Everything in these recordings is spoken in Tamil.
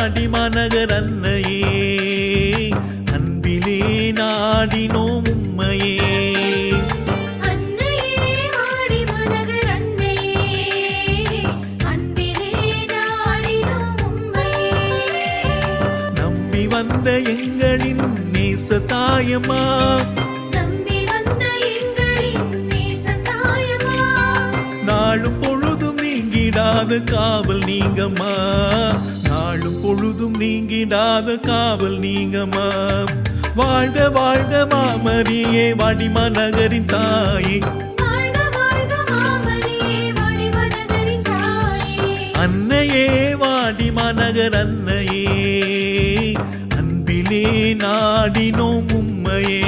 வாடி மாநகர் அன்னையே அன்பிலே நாடினோம் உம்மையே. நம்பி வந்த எங்களின் நேச தாயம்மா, நாளும் பொழுதும் நீங்கிடாத காவல் நீங்கம்மா, நாளும் பொழுதும் நீங்கிடாத காவல் நீங்கம்மா. வாழ்க வாழ்க மாமரியே வாடிமா நகரின் தாயே, அன்னையே வாடிமா நகர் அன்னையே அன்பிலே நாடினோம் உம்மையே.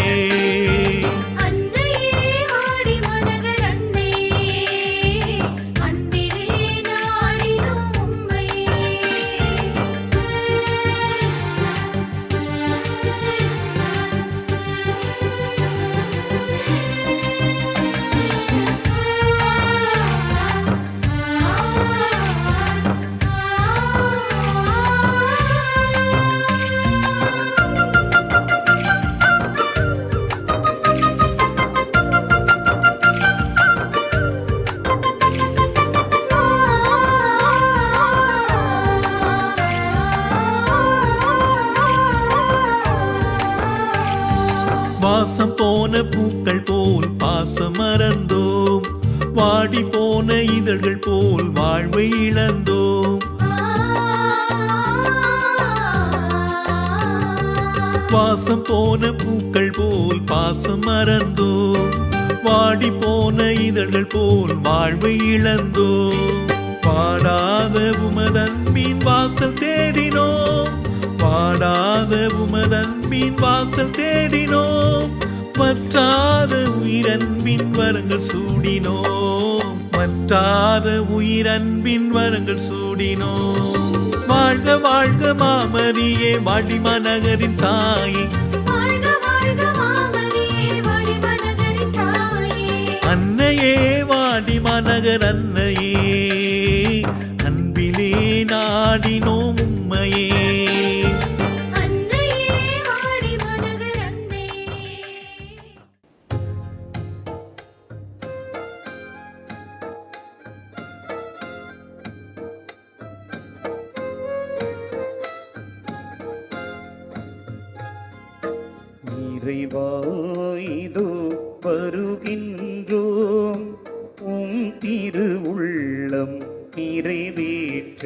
வாசம் போன பூக்கள் போல் பாசம் மறந்தோம், வாடி போன இதழ்கள் போல் வாழ்வை இழந்தோம். வாசம் போன பூக்கள் போல் பாசம் மறந்தோம், வாடி போன இதழ்கள் போல் வாழ்வை இழந்தோம். பாடாத உமதன்பின் வாசல் தேடினோம், பாடாத உமதன்பின் வாசல் தேடினோம். வற்றாத உயிரன்பின் வரங்கள் சூடினோம், வற்றாத உயிரன்பின் வரங்கள் சூடினோம். வாழ்க வாழ்க மாமரியே வாடிமா நகரின் தாயே, அன்னையே வாடிமா நகர் அன்னையே அன்பிலே நாடினோம் உம்மையே. இறைவா இதோ வருகின்றோம், உம் திரு உள்ளம் நிறைவேற்ற.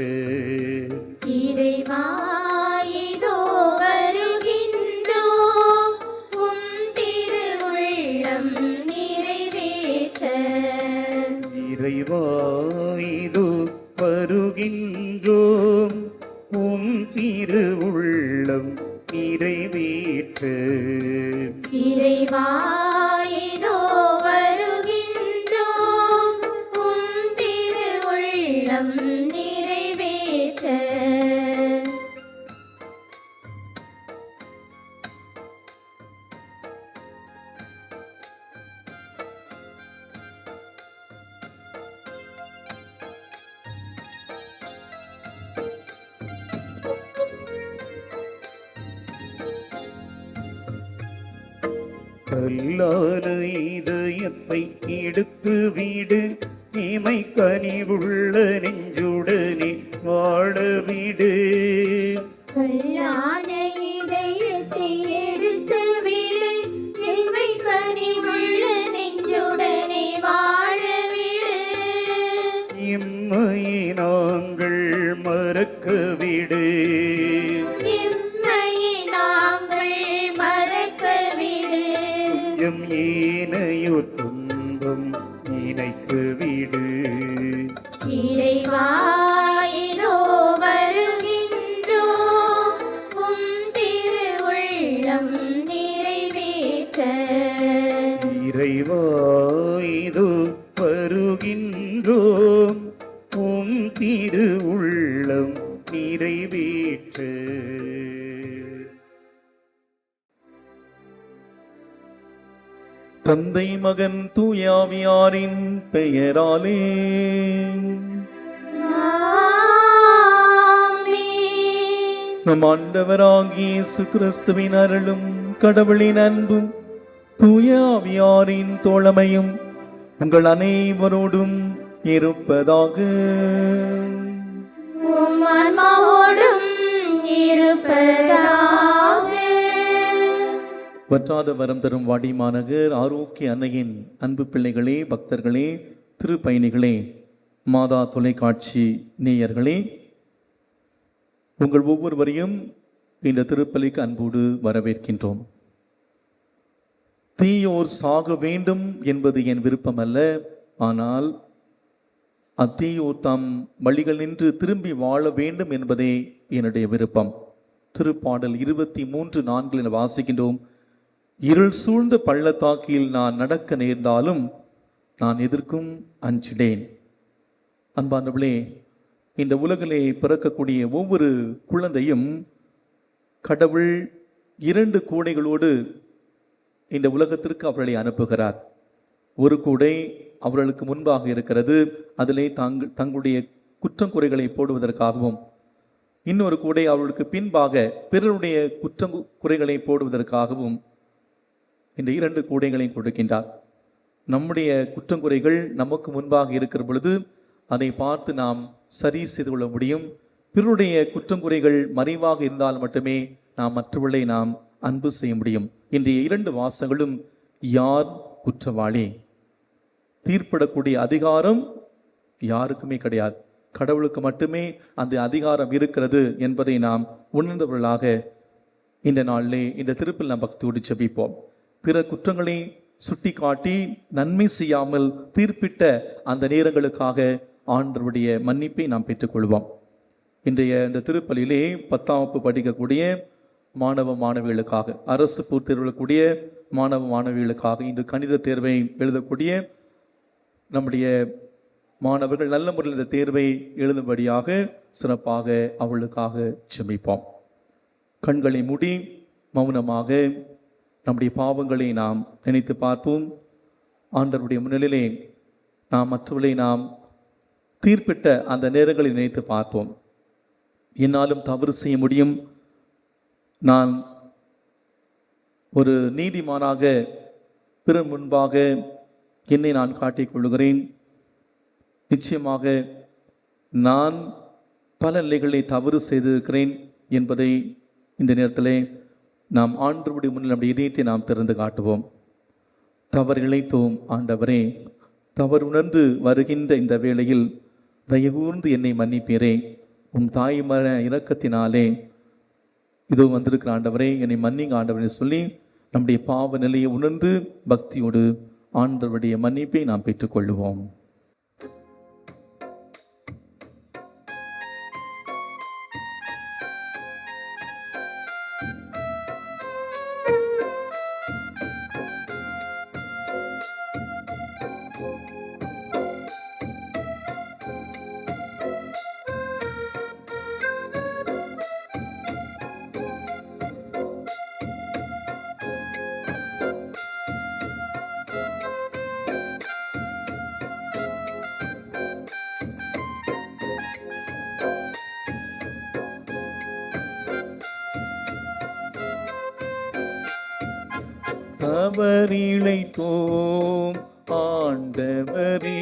இறைவா இதோ வருகின்றோம், உம் திரு உள்ளம் நிறைவேற்ற. இறைவா இதோ வருகின்றோம், உம் திரு உள்ளம் நிறைவேற்ற. இறைவா இதோ வருகின்றோம், உம் திரு உள்ளம் நிறைவேற்ற. கல்லான இதயத்தை எடுத்து வீடு, தீமை கனிவுள்ள நெஞ்சுடனே வாழ விடு. கல்லான இதயத்தை எடுத்து விடு, தீமை கனிவுள்ள நெஞ்சுடனே வாழ விடு. இம்மையை நாங்கள் மறக்க விடு, ஏனையோர் துன்பம் நினைக்கு விடு. இறைவா இதோ வருகின்றோம், உம் திரு உள்ளம் நிறைவேற்ற. இறைவா இதோ வருகின்றோம், உம் திரு உள்ளம் நிறைவேற்ற. தந்தை மகன் தூயாவியாரின் பெயராலே ஆமென். நம் ஆண்டவராகிய இயேசு கிறிஸ்துவின் அருளும் கடவுளின் அன்பும் தூய ஆவியாரின் தோழமையும் உங்கள் அனைவரோடும் இருப்பதாக. உம் ஆன்மாவோடும் இருப்பதாக. வற்றாத வரம் தரும் வாடிமாநகர் ஆரோக்கிய அன்னையின் அன்பு பிள்ளைகளே, பக்தர்களே, திருப்பயணிகளே, மாதா தொலைக்காட்சி நேயர்களே, உங்கள் ஒவ்வொருவரையும் இந்த திருப்பலிக்கு அன்போடு வரவேற்கின்றோம். தீயோர் சாக வேண்டும் என்பது என் விருப்பம் அல்ல, ஆனால் அத்தீயோர் தாம் வழிகள் நின்று திரும்பி வாழ வேண்டும் என்பதே என்னுடைய விருப்பம். திருப்பாடல் 23:4 வாசிக்கின்றோம். இருள் சூழ்ந்த பள்ளத்தாக்கில் நான் நடக்க நேர்ந்தாலும் நான் எதற்கும் அஞ்சிடேன். அன்பானவர்களே, இந்த உலகிலே பிறக்கக்கூடிய ஒவ்வொரு குழந்தையும் கடவுள் 2 கூடைகளோடு இந்த உலகத்திற்கு அவர்களை அனுப்புகிறார். ஒரு கூடை அவர்களுக்கு முன்பாக இருக்கிறது, அதிலே தங்களுடைய குற்றம் குறைகளை போடுவதற்காகவும், இன்னொரு கூடை அவர்களுக்கு பின்பாக பிறருடைய குற்றம் குறைகளை போடுவதற்காகவும் இந்த 2 கூடைகளையும் கொடுக்கின்றார். நம்முடைய குற்றங்குறைகள் நமக்கு முன்பாக இருக்கிற பொழுது அதை பார்த்து நாம் சரி செய்து கொள்ள முடியும். பிறருடைய குற்றங்குறைகள் மறைவாக இருந்தால் மட்டுமே நாம் மற்றவர்களை நாம் அன்பு செய்ய முடியும். இன்றைய 2 வாசங்களும் யார் குற்றவாளி, தீர்ப்பிடக்கூடிய அதிகாரம் யாருக்குமே கிடையாது, கடவுளுக்கு மட்டுமே அந்த அதிகாரம் இருக்கிறது என்பதை நாம் உணர்ந்தவர்களாக இந்த நாளிலே இந்த திருப்பில் நாம் பக்தியோடு ஜெபிப்போம். பிற குற்றங்களை சுட்டி காட்டி நன்மை செய்யாமல் தீர்ப்பிட்ட அந்த நேரங்களுக்காக ஆண்டவருடைய மன்னிப்பை நாம் பெற்றுக்கொள்வோம். இன்றைய இந்த திருப்பலியிலே 10ஆம் வகுப்பு படிக்கக்கூடிய மாணவ மாணவிகளுக்காக, அரசு பூர்த்தெழுதக்கூடிய மாணவ மாணவிகளுக்காக, இன்று கணித தேர்வை எழுதக்கூடிய நம்முடைய மாணவர்கள் நல்ல முறையில் இந்த தேர்வை எழுதும்படியாக சிறப்பாக அவர்களுக்காக ஜெபிப்போம். கண்களை மூடி மௌனமாக நம்முடைய பாவங்களை நாம் நினைத்து பார்ப்போம். ஆண்டவருடைய முன்னிலையிலே நாம் மற்றவர்களை நாம் தீர்ப்பிட்ட அந்த நேரங்களை நினைத்து பார்ப்போம். என்னாலும் தவறு செய்ய முடியும், நான் ஒரு நீதிமானாக பிறர் முன்பாக என்னை நான் காட்டிக் கொள்கிறேன். நிச்சயமாக நான் பல நிலைகளை தவறு செய்திருக்கிறேன் என்பதை இந்த நேரத்தில் நாம் ஆண்டவருடைய முன்னில் நம்முடைய இதயத்தை நாம் திறந்து காட்டுவோம். தவறு இழைத்தோம் ஆண்டவரே, தவறு உணர்ந்து வருகின்ற இந்த வேளையில் தயவுகூர்ந்து என்னை மன்னிப்பீரே. உம் தாய்மர இரக்கத்தினாலே இதோ வந்திருக்கிற ஆண்டவரே, என்னை மன்னிங்க ஆண்டவரை சொல்லி நம்முடைய பாவ நிலையை உணர்ந்து பக்தியோடு ஆண்டவருடைய மன்னிப்பை நாம் பெற்றுக்கொள்வோம். தவறிழைத்தோம் ஆண்டவரே,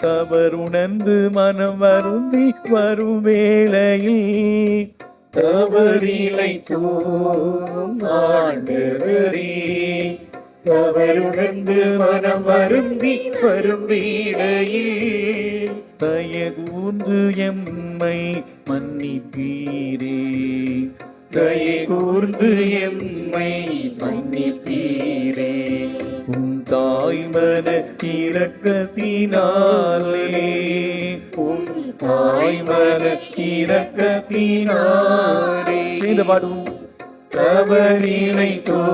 தவறுணர்ந்து மனம் வருந்தி வரும் வேளையில் தவறிழைத்தோம் ஆண்டவரே, தவறுணர்ந்து மனம் வருந்தி வரும் வேளையில் தயகூர்ந்து எம்மை மன்னிப்பீரே. தயகூர்ந்து எம்மை மன்னிப்பீரே. உம் தாய்மன இரக்கத்தினாலே, உம் தாய்மர இரக்கத்தினாலே சேர்ந்து பாடுவோம். தவறிழைத்தோம்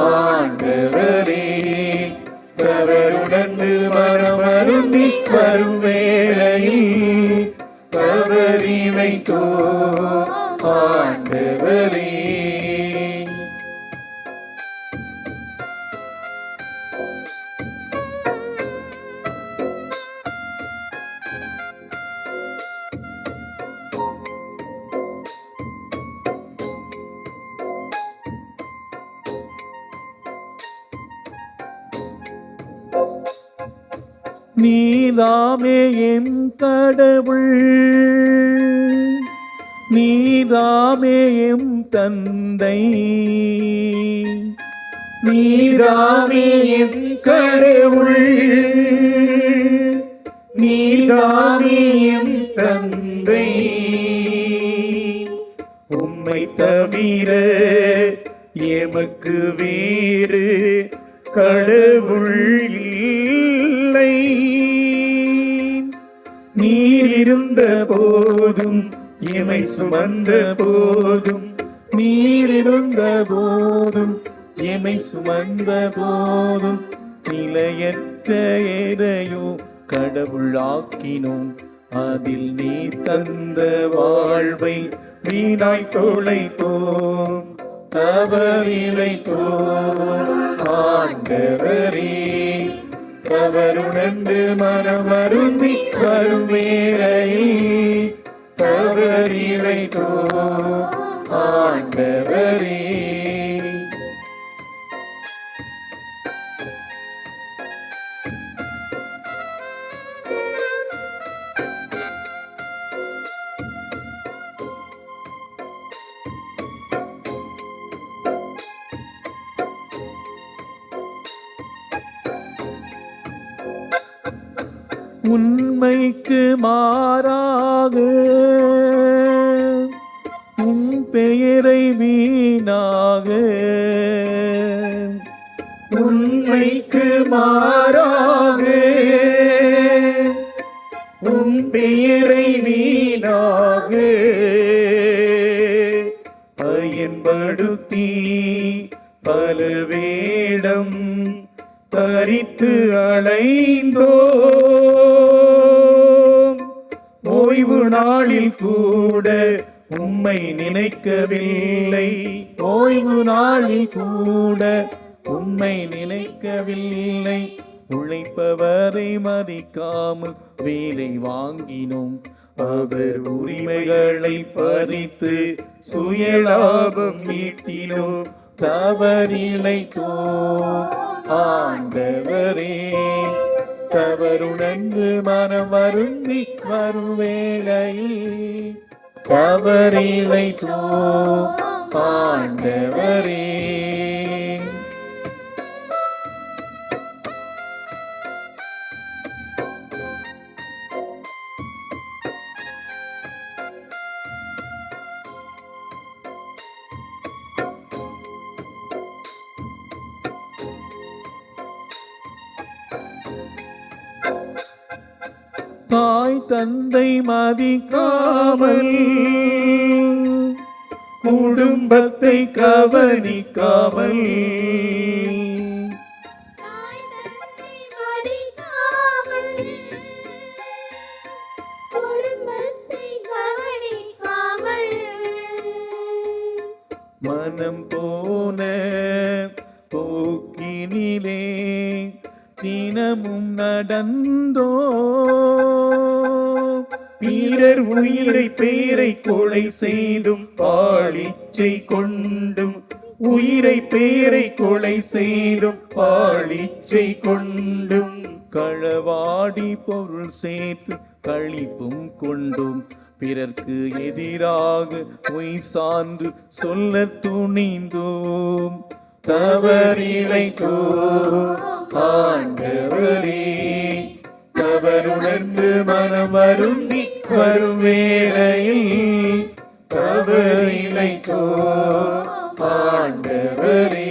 ஆண்டவரே, தவறுணர்ந்து மனம் வருந்தி வரும் வேளையில் தவறிழைத்தோம் ஆண்டவரே. நீதாமே என் கடவுள், நீதாமே எம் தந்தை, நீதாமே என் கடவுள், நீதாமே என் தந்தை. உம்மை தவிர எமக்கு வேறு கடவுள் இல்லை. நீர் இருந்த போதும் எமை சுமந்த போதும், நீர் இருந்த போதும் எமை சுமந்த போதும், நிலையற்ற எதையோ கடவுளாக்கினோம். அதில் நீ தந்த வாழ்வை வீணாய் தொலைத்தோம். தவறிழைத்தோம் ஆண்டவரே, தவறுணர்ந்து மனம் வருந்தி வரும் வேளையில் தவறிழைத்தோம் ஆண்டவரே. உண்மைக்கு மாறாக உன் பெயரை வீணாக, உண்மைக்கு மாறாக உன் பெயரை வீணாக பயன்படுத்தி பல வேடம் தரித்து அலைந்தோம். ஓய்வு நாளில் கூட உம்மை நினைக்கவில்லை, ஓய்வு நாளில் கூட உம்மை நினைக்கவில்லை. உழைப்பவரை மதிக்காமல் வேலை வாங்கினோம். அவர் உரிமைகளை பறித்து சுயலாபம் ஈட்டினோம். தவறிழைத்தோம் ஆண்டவரே, தவறுணர்ந்து மனம் வருந்தி வரும் வேளையில் தவறிழைத்தோம் ஆண்டவரே. தாய் தந்தை மதிக்காமல், குடும்பத்தை கவனிக்காமல், மனம் போன போக்கினிலே தினமும் நடந்தோ. பிறர் உயிரை பேரை கொலை செய்தும் பாழிச்சை கொண்டும், உயிரை பேரை கொலை செய்தும் பாழிச்சை கொண்டும், களவாடி பொருள் சேர்த்து களிப்பும் கொண்டும், பிறர்க்கு எதிராக பொய் சான்று சொல்ல துணிந்தோம். தவறிழைத்தோம் ஆண்டவரே, தவறுணர்ந்து மனம் வருந்தி வரும் வேளையில் தவறிழைத்தோம் ஆண்டவரே.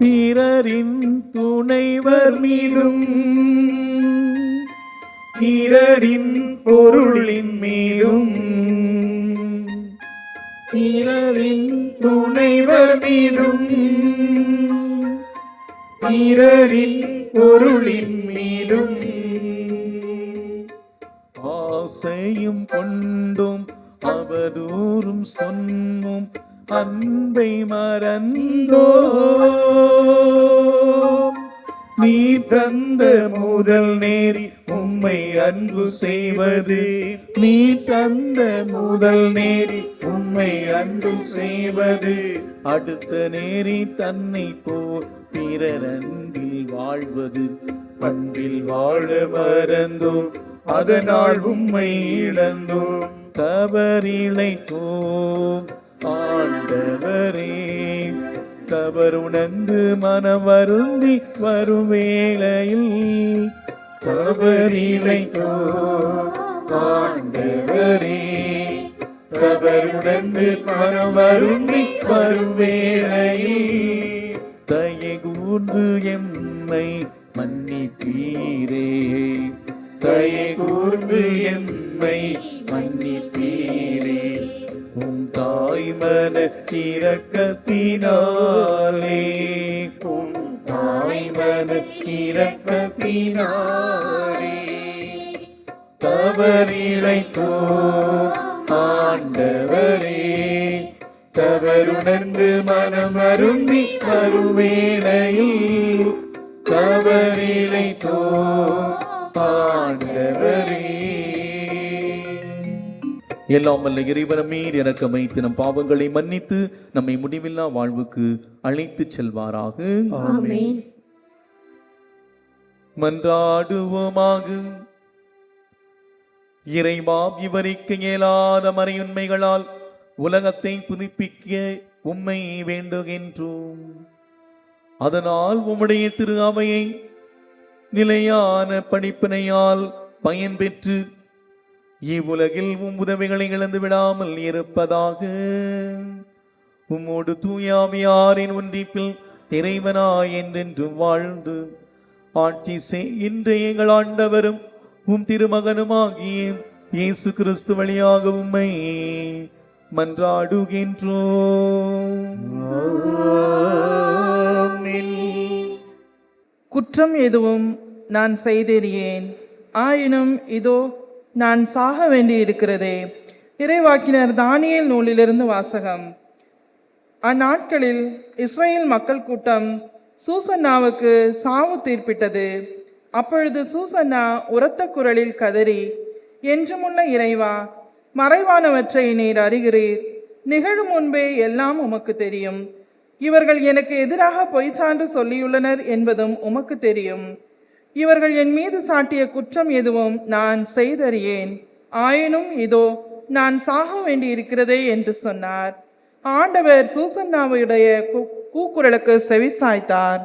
பிறரின் துணைவர் மீதும், பிறரின் பொருளின் மீதும், பிறரின் துணைவர் மீதும், பிறரின் பொருளின் மீதும் ஆசையும் கொண்டும் அவதூறும் சொன்னும் அன்பை மறந்தோ நீ தந்த முதல் நேரி உம்மை அன்பு செய்வது நீ தந்த முதல் நேரி உம்மை அன்பு செய்வது அடுத்த நேரி தன்னை போல் பிறர் அன்பில் வாழ்வது பண்பில் வாழ மறந்தோம் அதனால் உம்மை இழந்தோம் தவறிழைத்தோம் ஆண்டவரே தவறுணர்ந்து மனம் வருந்தி வரும் வேளையில் தவறிழைத்தோம் ஆண்டவரே தவறுணர்ந்து மனம் வருந்தி வரும் வேளையில் தயை கூர்ந்து எம்மை மன்னிப்பீரே தயை கூர்ந்து எம்மை மன்னிப்பீரே உம் தாய்மன இரக்கத்தினாலே உம் தாய்மன இரக்கத்தினாலே தவறிழைத்தோம் ஆண்டவரே தவறுணர்ந்து மனம் அருந்தி கருவேளையில் தவறிழைத்தோம் ஆண்டவரே. எல்லாம் வல்ல இறைவன் மீது எனக்கு அமைத்து நம் பாவங்களை மன்னித்து நம்மை முடிவில்லா வாழ்வுக்கு அழைத்து செல்வாராக. ஆமென். மன்றாடுவோமாக. இறைவா, விவரிக்க இயலாத மறையுண்மைகளால் உலகத்தை புதுப்பிக்க உம்மை வேண்டுகின்றோம். அதனால் உம்முடைய திரு அவையை நிலையான படிப்பினையால் பயன் பெற்று இவ்வுலகில் உம் உதவிகளை இழந்து விடாமல் இருப்பதாக உம்மோடு தூயாவியாரின் ஒன்றிப்பில் இறைவனாய் என்றென்று வாழ்ந்து ஆட்சி செய்கின்ற எங்கள் ஆண்டவரும் உம் திருமகனுமாகிய இயேசு கிறிஸ்து வழியாக உம்மை மன்றாடுகின்றோம். குற்றம் எதுவும் நான் செய்தேறியேன், ஆயினும் இதோ நான் சாக வேண்டியிருக்கிறதே. இறைவாக்கினர் தானியேல் நூலிலிருந்து வாசகம். அந்நாட்களில் இஸ்ரேல் மக்கள் கூட்டம் சூசன்னாவுக்கு சாவு தீர்ப்பிட்டது. அப்பொழுது சூசன்னா உரத்த குரலில் கதறி, என்றுமுள்ள இறைவா, மறைவானவற்றை நீர் அறிகிறீர், நிகழும் முன்பே எல்லாம் உமக்கு தெரியும். இவர்கள் எனக்கு எதிராக பொய் சான்று சொல்லியுள்ளனர் என்பதும் உமக்கு தெரியும். இவர்கள் என் மீது சாட்டிய குற்றம் எதுவும் நான் செய்தறியேன், ஆயினும் இதோ நான் சாக வேண்டியிருக்கிறதே என்று சொன்னார். ஆண்டவர் சூசன்னாவுடைய கூக்குரலுக்கு செவிசாய்த்தார்.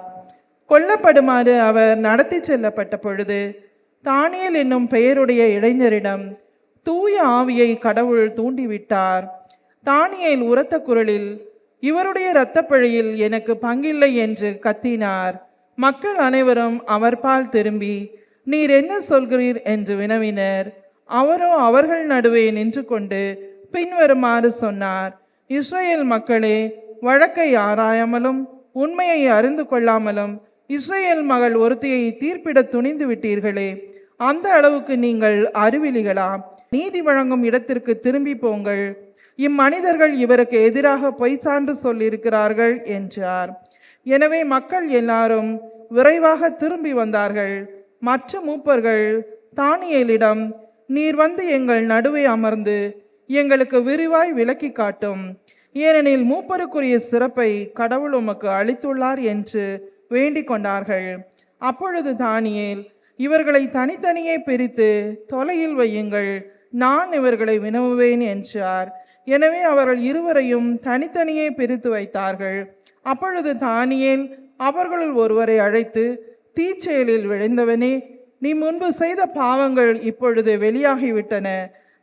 கொல்லப்படுமாறு அவர் நடத்தி செல்லப்பட்ட பொழுது தானியேல் என்னும் பெயருடைய இளைஞரிடம் தூய ஆவியை கடவுள் தூண்டிவிட்டார். தானியேல் உரத்த குரலில், இவருடைய இரத்தப்பழியில் எனக்கு பங்கில்லை என்று கத்தினார். மக்கள் அனைவரும் அவர் பால் திரும்பி, நீர் என்ன சொல்கிறீர் என்று வினவினர். அவரோ அவர்கள் நடுவே நின்று கொண்டு பின்வருமாறு சொன்னார். இஸ்ரேல் மக்களே, வழக்கை ஆராயாமலும் உண்மையை அறிந்து கொள்ளாமலும் இஸ்ரேல் மகள் ஒருத்தியை தீர்ப்பிட துணிந்து விட்டீர்களே, அந்த அளவுக்கு நீங்கள் அறிவிலிகளா? நீதி வழங்கும் இடத்திற்கு திரும்பி போங்கள். இம்மனிதர்கள் இவருக்கு எதிராக பொய் சான்று சொல்லியிருக்கிறார்கள் என்றார். எனவே மக்கள் எல்லாரும் விரைவாக திரும்பி வந்தார்கள். மற்ற மூப்பர்கள் தானியேலிடம், நீர் வந்து எங்கள் நடுவே அமர்ந்து எங்களுக்கு விரிவாய் விளக்கி காட்டும், ஏனெனில் மூப்பருக்குரிய சிறப்பை கடவுள் உமக்கு அளித்துள்ளார் என்று வேண்டிக் கொண்டார்கள். அப்பொழுது தானியேல், இவர்களை தனித்தனியே பிரித்து தொலையில் வையுங்கள், நான் இவர்களை வினவுவேன் என்றார். எனவே அவர்கள் இருவரையும் தனித்தனியே பிரித்து வைத்தார்கள். அப்பொழுது தானியேல் அவர்களுள் ஒருவரை அழைத்து, தீச்செயலில் விளைந்தவனே, நீ முன்பு செய்த பாவங்கள் இப்பொழுது வெளியாகிவிட்டன.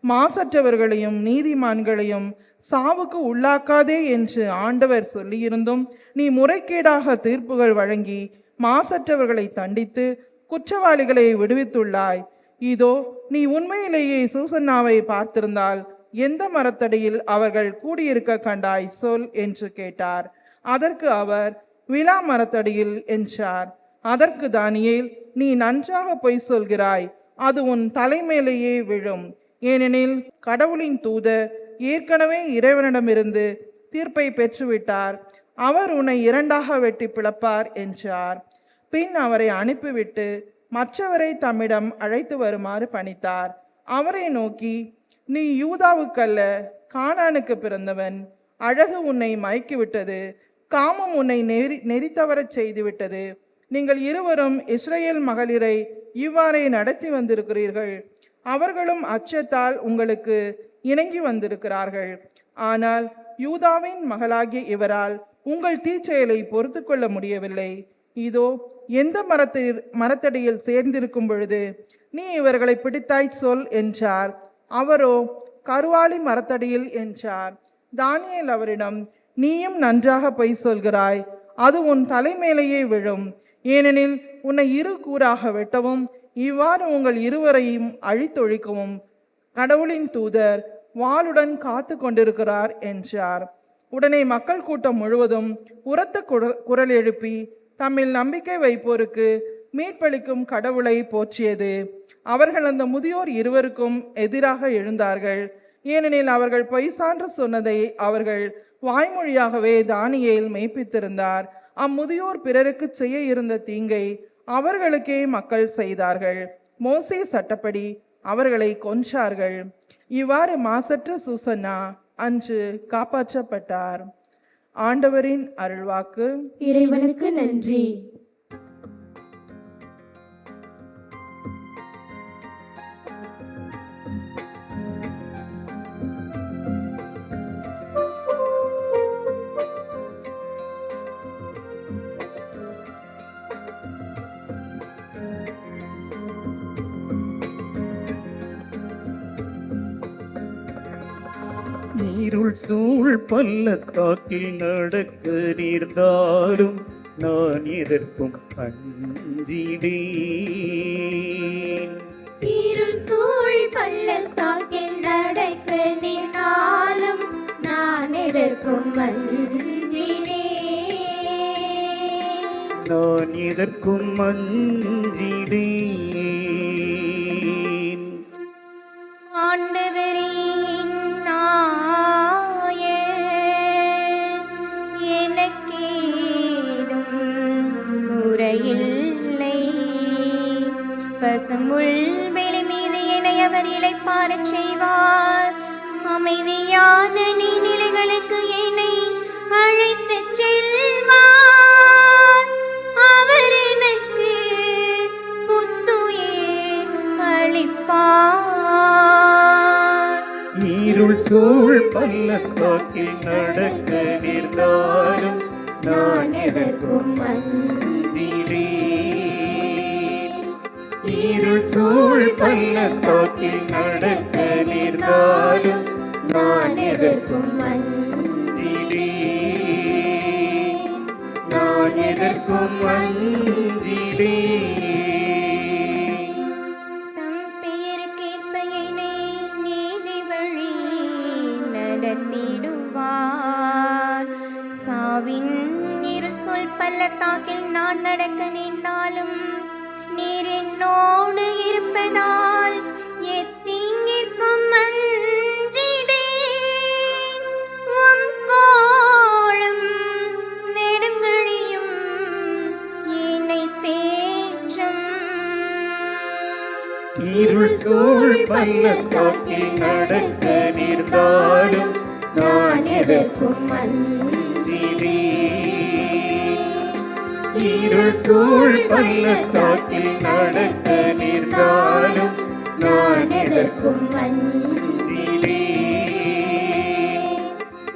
மாசற்றவர்களையும் நீதிமான்களையும் சாவுக்கு உள்ளாக்காதே என்று ஆண்டவர் சொல்லியிருந்தும் நீ முறைகேடாக தீர்ப்புகள் வழங்கி மாசற்றவர்களை தண்டித்து குற்றவாளிகளை விடுவித்துள்ளாய். இதோ நீ உண்மையிலேயே சூசன்னாவை பார்த்திருந்தால் எந்த மரத்தடியில் அவர்கள் கூடியிருக்க கண்டாய் சொல் என்று கேட்டார். அதற்கு அவர், விலா மரத்தடியில் என்றார். அதற்கு தானியேல், நீ நன்றாக பொய் சொல்கிறாய், அது உன் தலைமேலேயே விழும். ஏனெனில் கடவுளின் தூதர் ஏற்கனவே இறைவனிடமிருந்து தீர்ப்பை பெற்றுவிட்டார். அவர் உன்னை இரண்டாக வெட்டி பிளப்பார் என்றார். பின் அவரை அனுப்பிவிட்டு மற்றவரை தம்மிடம் அழைத்து வருமாறு பணித்தார். அவரை நோக்கி, நீ யூதாவுக்கல்ல, கானானுக்கு பிறந்தவன். அழகு உன்னை மயக்கிவிட்டது, காமம் உன்னை நெறித்தவரச் செய்துவிட்டது. நீங்கள் இருவரும் இஸ்ரவேல் மகளிரை இவ்வாறே நடத்தி வந்திருக்கிறீர்கள். அவர்களும் அச்சத்தால் உங்களுக்கு இணங்கி வந்திருக்கிறார்கள். ஆனால் யூதாவின் மகளாகிய இவரால் உங்கள் தீச்செயலை பொறுத்து கொள்ள முடியவில்லை. இதோ எந்த மரத்தடியில் சேர்ந்திருக்கும் பொழுது நீ இவர்களை பிடித்தாய் சொல் என்றார். அவரோ கருவாலி மரத்தடியில் என்றார். தானியேல் அவரிடம், நீயும் நன்றாக பொய் சொல்கிறாய், அது உன் தலைமேலேயே விழும். ஏனெனில் உன்னை இரு கூறாக வெட்டவும் இவ்வாறு உங்கள் இருவரையும் அழித்தொழிக்கவும் கடவுளின் தூதர் வாளுடன் காத்து கொண்டிருக்கிறார் என்றார். உடனே மக்கள் கூட்டம் முழுவதும் உரத்த குரல் எழுப்பி தம்மில் நம்பிக்கை வைப்போருக்கு மீட்பளிக்கும் கடவுளை போற்றியது. அவர்கள் அந்த முதியோர் இருவருக்கும் எதிராக எழுந்தார்கள். ஏனெனில் அவர்கள் பொய் சான்று சொன்னதை அவர்கள் வாய்மொழியாகவே தானியேல் மெய்ப்பித்திருந்தார். அம்முதியோர் பிறருக்கு செய்ய இருந்த தீங்கை அவர்களுக்கே மக்கள் செய்தார்கள். மோசே சட்டப்படி அவர்களை கொன்றார்கள். இவ்வாறு மாசற்ற சூசன்னா அன்று காப்பாற்றப்பட்டார். ஆண்டவரின் அருள்வாக்கு. இறைவனுக்கு நன்றி. நீருள் சூழ் பள்ளத்தாக்கில் நடக்க நேர்ந்தாலும் நான் எதற்கும் அஞ்சிடேன். இருள் சூழ் பள்ளத்தாக்கில் நடக்க நின்றாலும் நான் எதற்கும் அஞ்சிடேன். நான் எதற்கும் அஞ்சிடேன். ஆண்டவரே இல்லை, பசும்புல் வெளி மீது என்னை அவர் இளைப்பாறச் செய்வார். அமைதியான நீர்நிலைகளுக்கு என்னை அழைத்துச் செல்வார். அவர் எனக்கு புத்துயிர் அளிப்பார். இருள் சூழ் பள்ளத்தாக்கில் நடக்க நேர்ந்தாலும் நான் எதற்கும் இருள் சூழ் பள்ளத்தாக்கில் நடக்க நேர்ந்தாலும் நான் எதற்கும் நான் எதற்கும் தம் பெயருக்கேற்ப என்னை நீதி வழி நடத்திடுவார். சாவின் இருள் சொல் பள்ளத்தாக்கில் நான் நடக்க நின்றாலும் நீர் என்னோடு இருப்பதால் எத்தீங்கிற்கும் அஞ்சிடேன். உம் கோலும் நெடுங்கழியும் என்னை தேற்றும். இருள் சூழ் பள்ளத்தாக்கில் நடக்க நேர்ந்தாலும் நான் எதற்கும் இருள் சூழ் பள்ளத்தாக்கில் நடக்க நேர்ந்தாலும் நான் எதற்கும்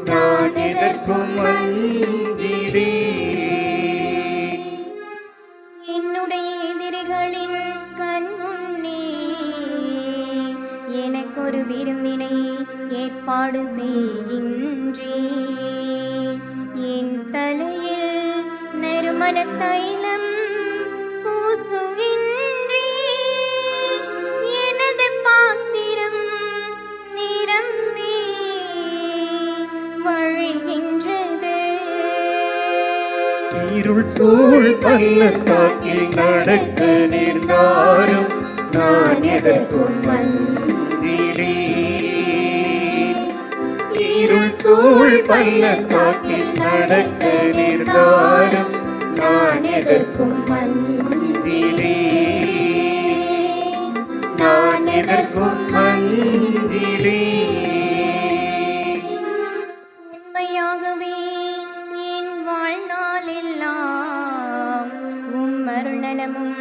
நான் எதற்கும் என்னுடைய எதிரிகளின் கண் முன்னே எனக்கொரு விருந்தினை ஏற்பாடு செய்கின்றே. என் தலையில் நறுமண தைலம் பூசுகின்றே. எனது பாத்திரம் நிரம்பி வழிகின்றது. இருள் சூழ் பள்ளத்தாக்கில் நடக்க நேர்ந்தாலும் நான் எதற்கும் இருள் சூழ் பள்ளத்தாக்கில் நடக்க நேர்ந்தாலும் நான் எதற்கும் அஞ்சிலேன். நான் எதற்கும் அஞ்சிலேன். உண்மையாகவே என் வாழ்நாளெல்லாம் அருள்நலமும்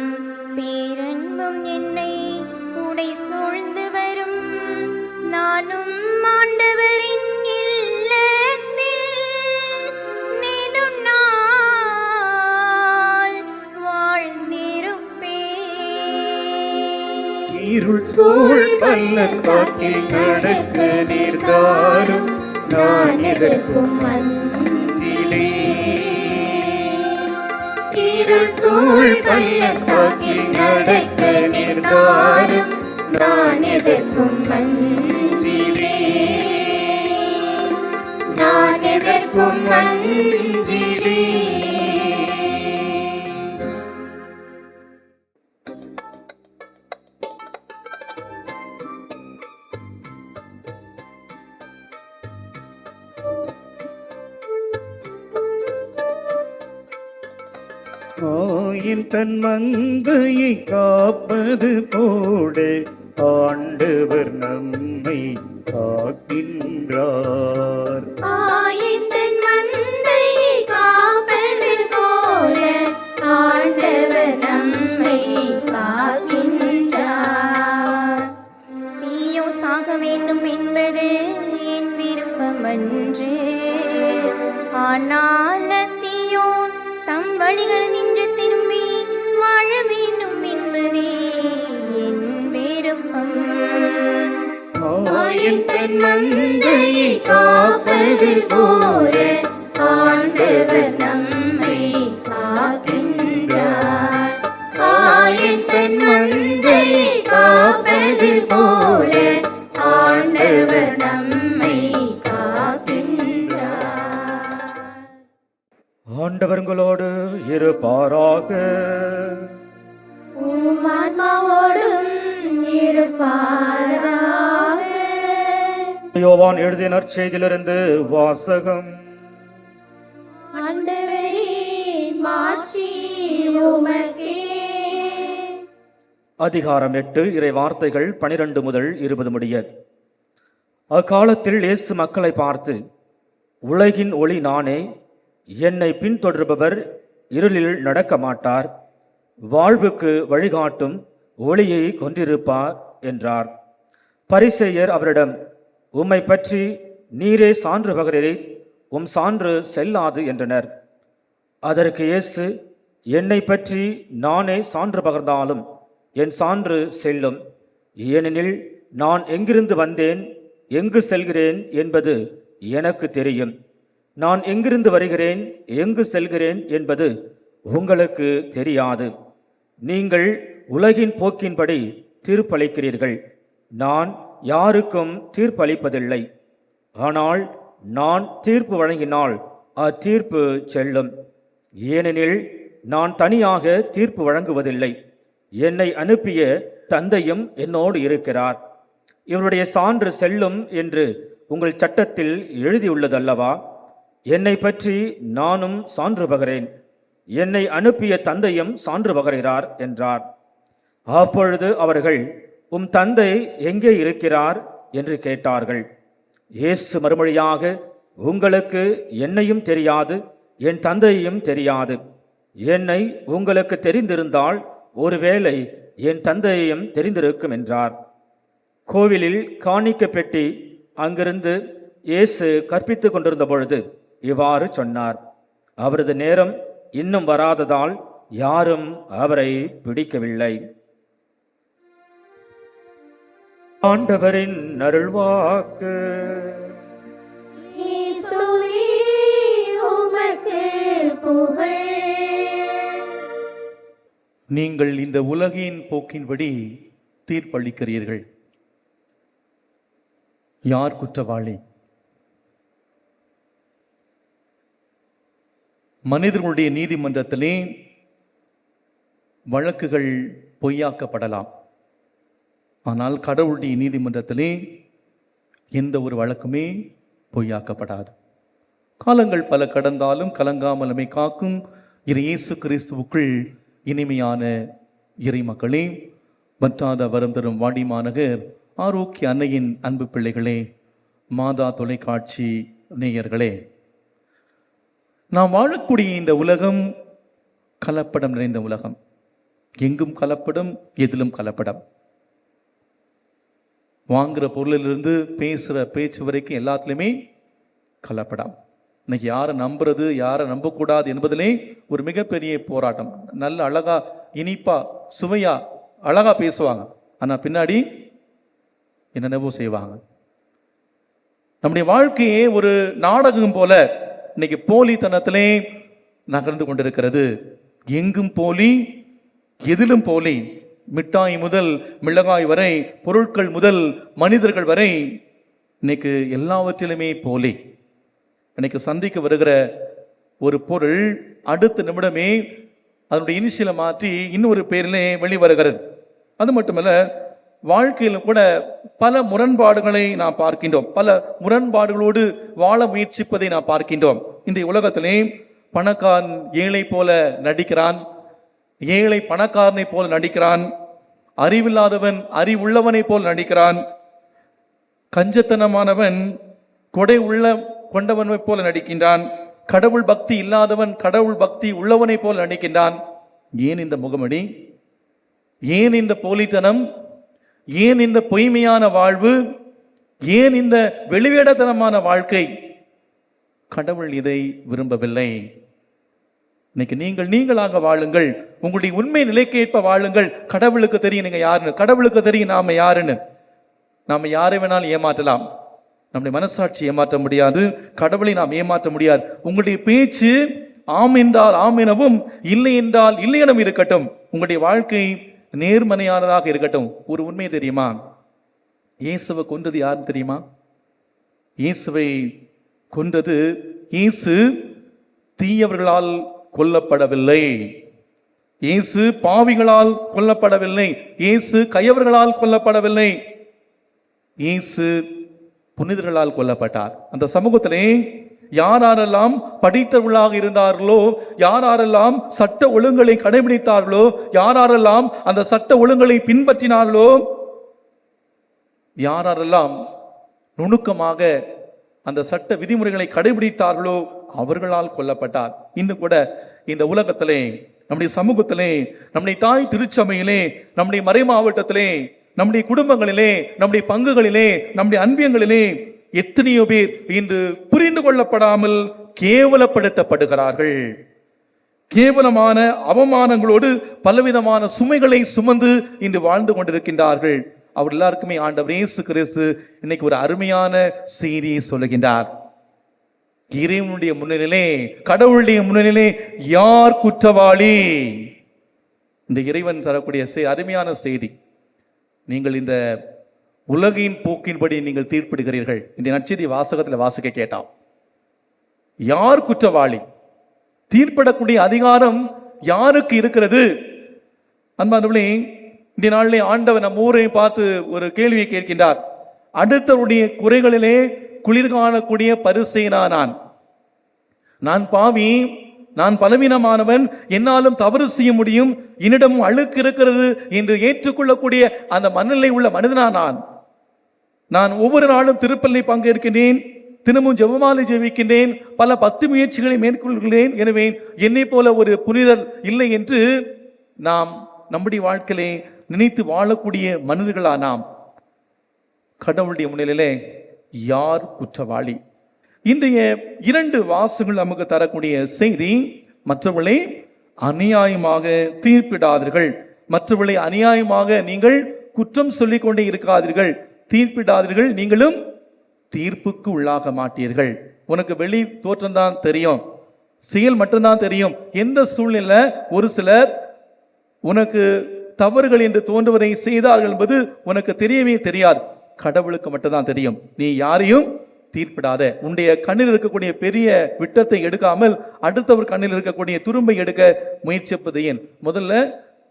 பேரன்பும் என்னை உடை சூழ்ந்து வரும். நானும் ஆண்டவரின் இல்லத்தில் நெடும் நாள் வாழ்ந்திருப்பேன். இருள் சூழ் பள்ளத்தாக்கில் நடக்க நேர்ந்தாலும் நான் எதற்கும் அஞ்சிலேன். இருள் சூழ் பள்ளத்தாக்கில் நடக்க நேர்ந்தாலும் நான் எதற்கும் அஞ்சிலேன். நான் எதற்கும் அஞ்சிலேன். ஆயின் தன் மந்தையை காப்பது போல ஆண்டவர் நம்மை காக்கின்றார். ஆயத்தன் மந்தையை காப்பது போல ஆண்டவர் நம்மை காக்கின்றார். தீயோ சாக வேண்டும் என்பது என் விருப்பம் அன்று, ஆனால் தீயோ தம் வழிகள் நின்று திரும்பி வாழ வேண்டும் என்பதே என் விருப்பம். ஆயத்தன் மந்தையை காப்பது போல ஆண்டவர் நம்மை காக்கின்றார். ஆயத்தன் மந்தையை காப்பது போல ஆண்டவர் நம்மை காக்கின்றார். ஆண்டவர் உங்களோடு இருப்பாராக. உம் ஆன்மாவோடும் இருப்பாராக. யோவான் எழுதிய நற்செய்தியிலிருந்து வாசகம். ஆண்டவரே, மாட்சி உமக்கே. அதிகாரம் 8 இறை வார்த்தைகள் 12 முதல் 20 முடிய. அக்காலத்தில் இயேசு மக்களை பார்த்து, உலகின் ஒளி நானே, என்னை பின்தொடர்பவர் இருளில் நடக்க மாட்டார், வாழ்வுக்கு வழிகாட்டும் ஒளியை கொண்டிருப்பார் என்றார். பரிசேயர் அவரிடம், உம்மை பற்றி நீரே சான்று பகரீர், உம் சான்று செல்லாது என்றனர். அதற்கு இயேசு, என்னை பற்றி நானே சான்று பகர்ந்தாலும் என் சான்று செல்லும். ஏனெனில் நான் எங்கிருந்து வந்தேன், எங்கு செல்கிறேன் என்பது எனக்கு தெரியும். நான் எங்கிருந்து வருகிறேன், எங்கு செல்கிறேன் என்பது உங்களுக்கு தெரியாது. நீங்கள் உலகின் போக்கின்படி தீர்ப்பளிக்கிறீர்கள். நான் யாருக்கும் தீர்ப்பளிப்பதில்லை. ஆனால் நான் தீர்ப்பு வழங்கினால் அத்தீர்ப்பு செல்லும். ஏனெனில் நான் தனியாக தீர்ப்பு வழங்குவதில்லை, என்னை அனுப்பிய தந்தையும் என்னோடு இருக்கிறார். இவருடைய சான்று செல்லும் என்று உங்கள் சட்டத்தில் எழுதியுள்ளதல்லவா? என்னை பற்றி நானும் சான்று பகரேன், என்னை அனுப்பிய தந்தையும் சான்று பகர்கிறார் என்றார். அப்பொழுது அவர்கள், உம் தந்தை எங்கே இருக்கிறார் என்று கேட்டார்கள். இயேசு மறுமொழியாக, உங்களுக்கு என்னையும் தெரியாது, என் தந்தையையும் தெரியாது. என்னை உங்களுக்கு தெரிந்திருந்தால் ஒருவேளை என் தந்தையையும் தெரிந்திருக்கும் என்றார். கோவிலில் காணிக்க பெட்டி அங்கிருந்து இயேசு கற்பித்துக் கொண்டிருந்த பொழுது இவ்வாறு சொன்னார். அவரது நேரம் இன்னும் வராததால் யாரும் அவரை பிடிக்கவில்லை. ஆண்டவரின் அருள்வாக்கு. இயேசுவே, உமக்கு புகழ். நீங்கள் இந்த உலகின் போக்கின்படி தீர்ப்பளிக்கிறீர்கள். யார் குற்றவாளி? மனிதர்களுடைய நீதிமன்றத்திலே வழக்குகள் பொய்யாக்கப்படலாம். ஆனால் கடவுளுடைய நீதிமன்றத்திலே எந்த ஒரு வழக்குமே பொய்யாக்கப்படாது. காலங்கள் பல கடந்தாலும் கலங்காமல் நம்மை காக்கும் இயேசு கிறிஸ்துவுக்குள் இனிமையான இறை மக்களே, வற்றாத வரம் தரும் வாடிமாநகர் ஆரோக்கிய அன்னையின் அன்பு பிள்ளைகளே, மாதா தொலைக்காட்சி நேயர்களே, நாம் வாழக்கூடிய இந்த உலகம் கலப்படம் நிறைந்த உலகம். எங்கும் கலப்படம், எதிலும் கலப்படம். வாங்குற பொருளிலிருந்து பேசுகிற பேச்சு வரைக்கும் எல்லாத்துலேயுமே கலப்படம். இன்னைக்கு யாரை நம்புறது யாரை நம்பக்கூடாது என்பதிலே ஒரு மிகப்பெரிய போராட்டம். நல்ல அழகா இனிப்பா சுவையா அழகா பேசுவாங்க, ஆனால் பின்னாடி என்னென்னவோ செய்வாங்க. நம்முடைய வாழ்க்கையே ஒரு நாடகம் போல இன்னைக்கு போலித்தனத்திலே நகர்ந்து கொண்டிருக்கிறது. எங்கும் போலி, எதிலும் போலி. மிட்டாய் முதல் மிளகாய் வரை, பொருட்கள் முதல் மனிதர்கள் வரை, இன்னைக்கு எல்லாவற்றிலுமே போலி. இன்னைக்கு சந்தைக்கு வருகிற ஒரு பொருள் அடுத்த நிமிடமே அதனுடைய இனிஷியலை மாற்றி இன்னொரு பேரிலே வெளிவருகிறது. அது மட்டுமல்ல, வாழ்க்கையிலும் கூட பல முரண்பாடுகளை நாம் பார்க்கின்றோம். பல முரண்பாடுகளோடு வாழ முயற்சிப்பதை நாம் பார்க்கின்றோம். இன்றைய உலகத்திலே பணக்காரன் ஏழை போல நடிக்கிறான், ஏழை பணக்காரனை போல நடிக்கிறான், அறிவில்லாதவன் அறிவுள்ளவனை போல் நடிக்கிறான், கஞ்சத்தனமானவன் கொடை உள்ள கொண்டவனை போல நடிக்கின்றான், கடவுள் பக்தி இல்லாதவன் கடவுள் பக்தி உள்ளவனை போல் நடிக்கின்றான். ஏன் இந்த முகமடி? ஏன் இந்த போலித்தனம்? ஏன் இந்த பொய்மையான வாழ்வு? ஏன் இந்த வெளிவேடத்தனமான வாழ்க்கை? கடவுள் இதை விரும்பவில்லை. இன்னைக்கு நீங்களாக வாழுங்கள், உங்களுடைய உண்மை நிலைக்கேற்ப வாழுங்கள். கடவுளுக்கு தெரியும் நீங்க யாருன்னு, கடவுளுக்கு தெரியும் நாம யாருன்னு. நாம யாரை வேணாலும் ஏமாற்றலாம், நம்முடைய மனசாட்சி ஏமாற்ற முடியாது, கடவுளை நாம் ஏமாற்ற முடியாது. உங்களுடைய பேச்சு ஆம் என்றால் ஆம் எனவும், இல்லை என்றால் இல்லை எனவும் இருக்கட்டும். உங்களுடைய வாழ்க்கை நேர்மறையானதாக இருக்கட்டும். ஒரு உண்மை தெரியுமா? இயேசுவை கொன்றது யாருன்னு தெரியுமா? இயேசுவை கொன்றது இயேசு தீயவர்களால் கொல்லப்படவில்லை, இயேசு பாவிகளால் கொல்லப்படவில்லை, இயேசு கயவர்களால் கொல்லப்படவில்லை, இயேசு புனிதர்களால் கொல்லப்பட்டார். அந்த சமூகத்திலே யாரெல்லாம் படித்தவர்களாக இருந்தார்களோ, யாரெல்லாம் சட்ட ஒழுங்குகளை கடைபிடித்தார்களோ, யாரெல்லாம் அந்த சட்ட ஒழுங்குகளை பின்பற்றினார்களோ, யாரெல்லாம் நுணுக்கமாக அந்த சட்ட விதிமுறைகளை கடைபிடித்தார்களோ அவர்களால் கொல்லப்பட்டார். இன்னும் கூட இந்த உலகத்திலே, நம்முடைய சமூகத்திலே, நம்முடைய தாய் திருச்சபையிலே, நம்முடைய மறை மாவட்டத்திலே, நம்முடைய குடும்பங்களிலே, நம்முடைய பங்குகளிலே, நம்முடைய அன்பியங்களிலே எத்தனையோ பேர் இன்று புரிந்து கொள்ளப்படாமல் கேவலப்படுத்தப்படுகிறார்கள். கேவலமான அவமானங்களோடு பலவிதமான சுமைகளை சுமந்து இன்று வாழ்ந்து கொண்டிருக்கின்றார்கள். அவர் எல்லாருக்குமே ஆண்டவர் இயேசு கிறிஸ்து இன்னைக்கு ஒரு அருமையான செய்தியை சொல்லுகின்றார். இறைவனுடைய முன்னிலே, கடவுளுடைய முன்னிலே யார் குற்றவாளி? இந்த இறைவன் தரக்கூடிய அருமையான செய்தி. நீங்கள் இந்த உலகின் போக்கின்படி நீங்கள் தீர்ப்பிடுகிறீர்கள். இந்த நற்செய்தி வாசகத்தில் வாசிக்க கேட்டான், யார் குற்றவாளி? தீர்ப்பிடக்கூடிய அதிகாரம் யாருக்கு இருக்கிறது? அன்பானவர்களே, இந்த நாளிலே ஆண்டவர் நம் ஊரை பார்த்து ஒரு கேள்வியை கேட்கின்றார். அடுத்தவருடைய குறைகளிலே குளிர் காணக்கூடிய பரிசேனா நான் பாவி, நான் பலவீனமானவன், என்னாலும் தவறு செய்ய முடியும், என்னிடம் அழுக்கு இருக்கிறது என்று ஏற்றுக்கொள்ளக்கூடிய அந்த மனநிலை உள்ள மனிதனா நான் ஒவ்வொரு நாளும் திருப்பலி பங்கேற்கின்றேன், தினமும் ஜெபமாலை ஜெபிக்கின்றேன், பல 10 முயற்சிகளை மேற்கொள்கிறேன். எனவே என்னை போல ஒரு புனிதர் இல்லை என்று நாம் நம்முடைய வாழ்க்கையிலே நினைத்து வாழக்கூடிய மனிதர்களா நாம் கடவுளுடைய முன்னிலையிலே யார் குற்றவாளி? இன்றைய 2 வாசகங்கள் நமக்கு தரக்கூடிய செய்தி, மற்றவர்களை அநியாயமாக தீர்ப்பிடாதீர்கள், மற்றவர்களை அநியாயமாக நீங்கள் குற்றம் சொல்லிக் கொண்டே இருக்காதீர்கள், தீர்ப்பிடாதீர்கள், நீங்களும் தீர்ப்புக்கு உள்ளாக மாட்டீர்கள். உனக்கு வெளி தோற்றம்தான் தெரியும், செயல் மட்டும்தான் தெரியும். எந்த சூழ்நிலை ஒரு சிலர் உனக்கு தவறுகள் என்று தோன்றுவதை செய்தார்கள் என்பது உனக்கு தெரியவே தெரியாது, கடவுளுக்கு மட்டும்தான் தெரியும். நீ யாரையும் தீர்ப்பிடாத. உன்னுடைய கண்ணில் இருக்கக்கூடிய பெரிய விட்டத்தை எடுக்காமல் அடுத்தவர் கண்ணில் இருக்கக்கூடிய துரும்பை எடுக்க முயற்சிப்பது ஏன்? முதல்ல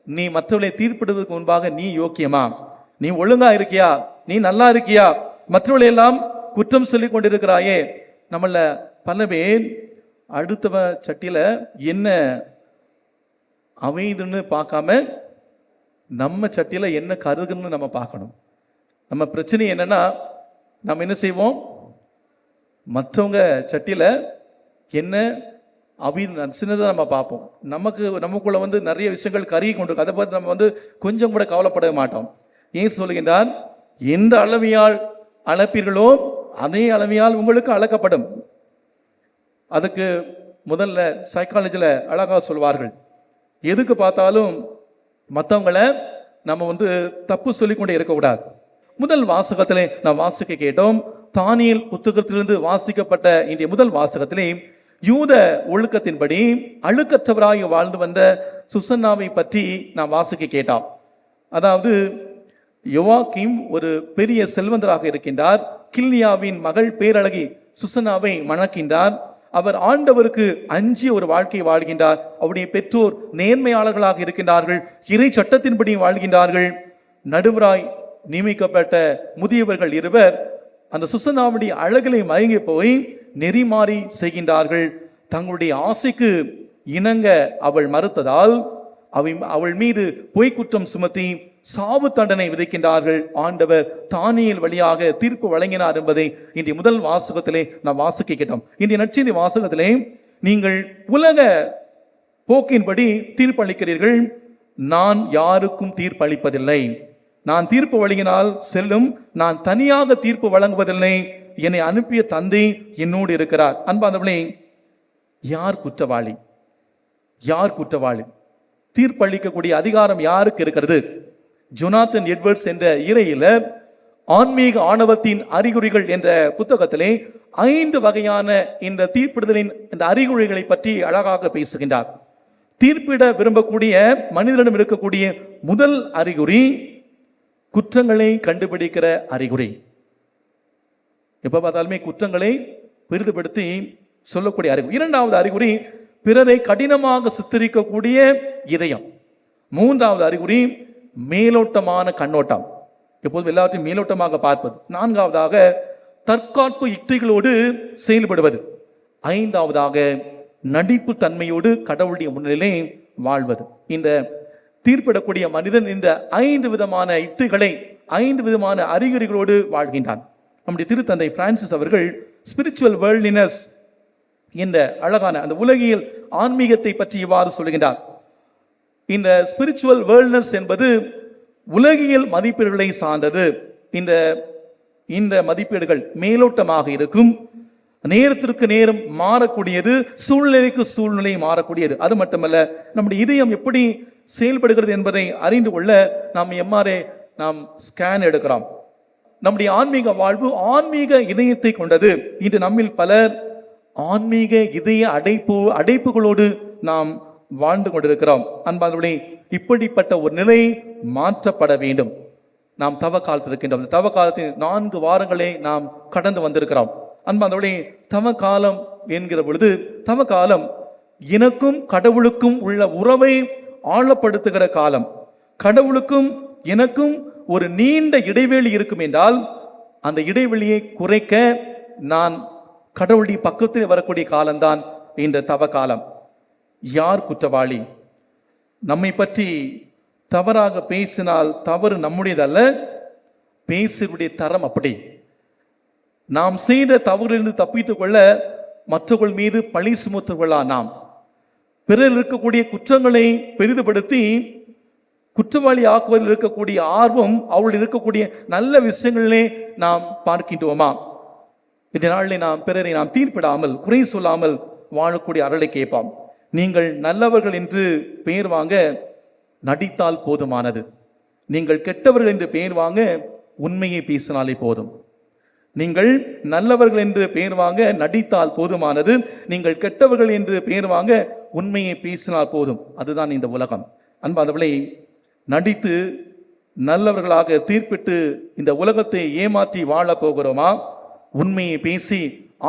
நீ மற்றவர்களை தீர்ப்பிடுவதற்கு முன்பாக நீ யோக்கியமா, நீ ஒழுங்கா இருக்கியா, நீ நல்லா இருக்கியா, மற்றவர்களை எல்லாம் குற்றம் சொல்லிக் கொண்டிருக்கிறாயே, நம்மள பல பேர் அடுத்தவ சட்டியில என்ன அமைதுன்னு பார்க்காம நம்ம சட்டியில என்ன கருதுன்னு நம்ம பார்க்கணும். நம்ம பிரச்சனை என்னன்னா, நம்ம என்ன செய்வோம், மற்றவங்க சட்டியில என்ன சின்னதாக நம்ம பார்ப்போம். நமக்குள்ள நிறைய விஷயங்கள் கருகி கொண்டிருக்கு. அதை பார்த்து நம்ம கொஞ்சம் கூட கவலைப்பட மாட்டோம். ஏன் சொல்லுகின்றார், எந்த அளவியால் அளப்பீர்களோ அதே அளவியால் உங்களுக்கு அளக்கப்படும். அதுக்கு முதல்ல சைக்காலஜியில் அழகாக சொல்வார்கள், எதுக்கு பார்த்தாலும் மற்றவங்களை நம்ம தப்பு சொல்லிக்கொண்டே இருக்கக்கூடாது. முதல் வாசகத்திலே நாம் வாசிக்க கேட்டோம். தானியேல் புத்தகத்திலிருந்து வாசிக்கப்பட்ட இன்றைய முதல் வாசகத்திலே யூத ஒழுக்கத்தின்படி அழுக்கற்றவராய் வாழ்ந்து வந்த சுசன்னாவை பற்றி நாம் வாசிக்க கேட்டோம். அதாவது யோவாக்கீம் ஒரு பெரிய செல்வந்தராக இருக்கின்றார். கில்னியாவின் மகள் பேரழகி சுசன்னாவை மணக்கின்றார். அவர் ஆண்டவருக்கு அஞ்சி ஒரு வாழ்க்கை வாழ்கின்றார். அவருடைய பெற்றோர் நேர்மையாளர்களாக இருக்கின்றார்கள், இறை சட்டத்தின்படி வாழ்கின்றார்கள். நடுவராய் நியமிக்கப்பட்ட முதியவர்கள் இருவர் அந்த சுசன்னாவுடைய அழகிலை மயங்கி போய் நெறிமாறி செய்கின்றார்கள். தங்களுடைய ஆசைக்கு இணங்க அவள் மறுத்ததால் அவள் மீது பொய்க்குற்றம் சுமத்தி சாவு தண்டனை விதிக்கின்றார்கள். ஆண்டவர் தானியேல் வழியாக தீர்ப்பு வழங்கினார் என்பதை இன்றைய முதல் வாசகத்திலே நாம் வாசிக்க கேட்டோம். இன்றைய நற்செய்தி வாசகத்திலே, நீங்கள் உலக போக்கின்படி தீர்ப்பளிக்கிறீர்கள், நான் யாருக்கும் தீர்ப்பளிப்பதில்லை. நான் தீர்ப்பு வழங்கினால் செல்லும், நான் தனியாக தீர்ப்பு வழங்குவதில்லை. என்னை அனுப்பிய தந்தை என்னோடு இருக்கிறார். அன்பானவர்களே, யார் குற்றவாளி? யார் குற்றவாளி? தீர்ப்பளிக்கக்கூடிய அதிகாரம் யாருக்கு இருக்கிறது? ஜொனாத்தன் எட்வர்ட்ஸ் என்ற இறையிலர் ஆன்மீக ஆணவத்தின் அறிகுறிகள் என்ற புத்தகத்திலே 5 வகையான இந்த தீர்ப்பிடுதலின் இந்த அறிகுறிகளை பற்றி அழகாக பேசுகின்றார். தீர்ப்பிட விரும்பக்கூடிய மனிதனிடம் இருக்கக்கூடிய முதல் அறிகுறி குற்றங்களை கண்டுபிடிக்கிற அறிகுறி. எப்ப பார்த்தாலுமே குற்றங்களை பெரிதுபடுத்தி சொல்லக்கூடிய அறிகுறி. 2வது அறிகுறி பிறரை கடினமாக சித்தரிக்கக்கூடிய இதயம். 3வது அறிகுறி மேலோட்டமான கண்ணோட்டம், எப்போதும் எல்லாத்தையும் மேலோட்டமாக பார்ப்பது. 4வதாக தற்காப்பு யுக்திகளோடு செயல்படுவது. 5வதாக நடிப்பு தன்மையோடு கடவுளுடைய முன்னிலை வாழ்வது. இந்த தீர்ப்பிடக்கூடிய மனிதன் இந்த 5 விதமான யுக்திகளை 5 விதமான அறிகுறிகளோடு வாழ்கின்றான். நம்முடைய திருத்தந்தை பிரான்சிஸ் அவர்கள் ஸ்பிரிச்சுவல் வேர்ல்ட்லினஸ் என்ற அழகான அந்த உலகியல் ஆன்மீகத்தை பற்றி இவ்வாறு சொல்கின்றார். இந்த ஸ்பிரிச்சுவல் வேர்ல்ட்னஸ் என்பது உலகியல் மதிப்பீடுகளை சார்ந்தது. இந்த மதிப்பீடுகள் மேலோட்டமாக இருக்கும், நேரத்திற்கு நேரம் மாறக்கூடியது, சூழ்நிலைக்கு சூழ்நிலை மாறக்கூடியது. அது மட்டுமல்ல, நம்முடைய இதயம் எப்படி செயல்படுகிறது என்பதை அறிந்து கொள்ள நாம் எம்ஆர்ஐ ஸ்கேன் எடுக்கிறோம். நம்முடைய ஆன்மீக வாழ்வு ஆன்மீக இதயத்தை கொண்டது. இன்று நம்மில் பலர் ஆன்மீக இதய அடைப்புகளோடு நாம் வாழ்ந்து கொண்டிருக்கிறோம். அன்பானவர்களே, இப்படிப்பட்ட ஒரு நிலை மாற்றப்பட வேண்டும். நாம் தவ காலத்தில் இருக்கின்றோம். தவ காலத்தின் 4 வாரங்களை நாம் கடந்து வந்திருக்கிறோம். அன்பானவர்களே, தவ காலம் என்கிற பொழுது, தவ காலம் எனக்கும் கடவுளுக்கும் உள்ள உறவை ஆழப்படுத்துகிற காலம். கடவுளுக்கும் எனக்கும் ஒரு நீண்ட இடைவெளி இருக்கும் என்றால் அந்த இடைவெளியை குறைக்க நான் கடவுளுடைய பக்கத்தில் வரக்கூடிய காலம்தான் இந்த தவ காலம். யார் குற்றவாளி? நம்மை பற்றி தவறாக பேசினால் தவறு நம்முடையதல்ல, பேசுவடைய தரம் அப்படி. நாம் செய்த தவறிலிருந்து தப்பித்துக் கொள்ள மற்றவர்கள் மீது பழி சுமத்துவர்களா நாம் பிறர் இருக்கக்கூடிய குற்றங்களை பெரிதுபடுத்தி குற்றவாளி ஆக்குவதில் இருக்கக்கூடிய ஆர்வம், அவர்கள் இருக்கக்கூடிய நல்ல விஷயங்களிலே நாம் பார்க்கின்றோமா? இந்த நாளிலே நாம் பிறரை நாம் தீர்ப்பிடாமல் குறை சொல்லாமல் வாழக்கூடிய அருளை கேட்போம். நீங்கள் நல்லவர்கள் என்று பெயர் வாங்க நடித்தால் போதுமானது. நீங்கள் கெட்டவர்கள் என்று பெயர் வாங்க உண்மையை பேசினாலே போதும். நீங்கள் நல்லவர்கள் என்று பெயர் வாங்க நடித்தால் போதுமானது. நீங்கள் கெட்டவர்கள் என்று பெயர் வாங்க உண்மையை பேசினால் போதும். அதுதான் இந்த உலகம். அன்பானவர்களே, நடித்து நல்லவர்களாக தீர்ப்பிட்டு இந்த உலகத்தை ஏமாற்றி வாழ போகிறோமா? உண்மையை பேசி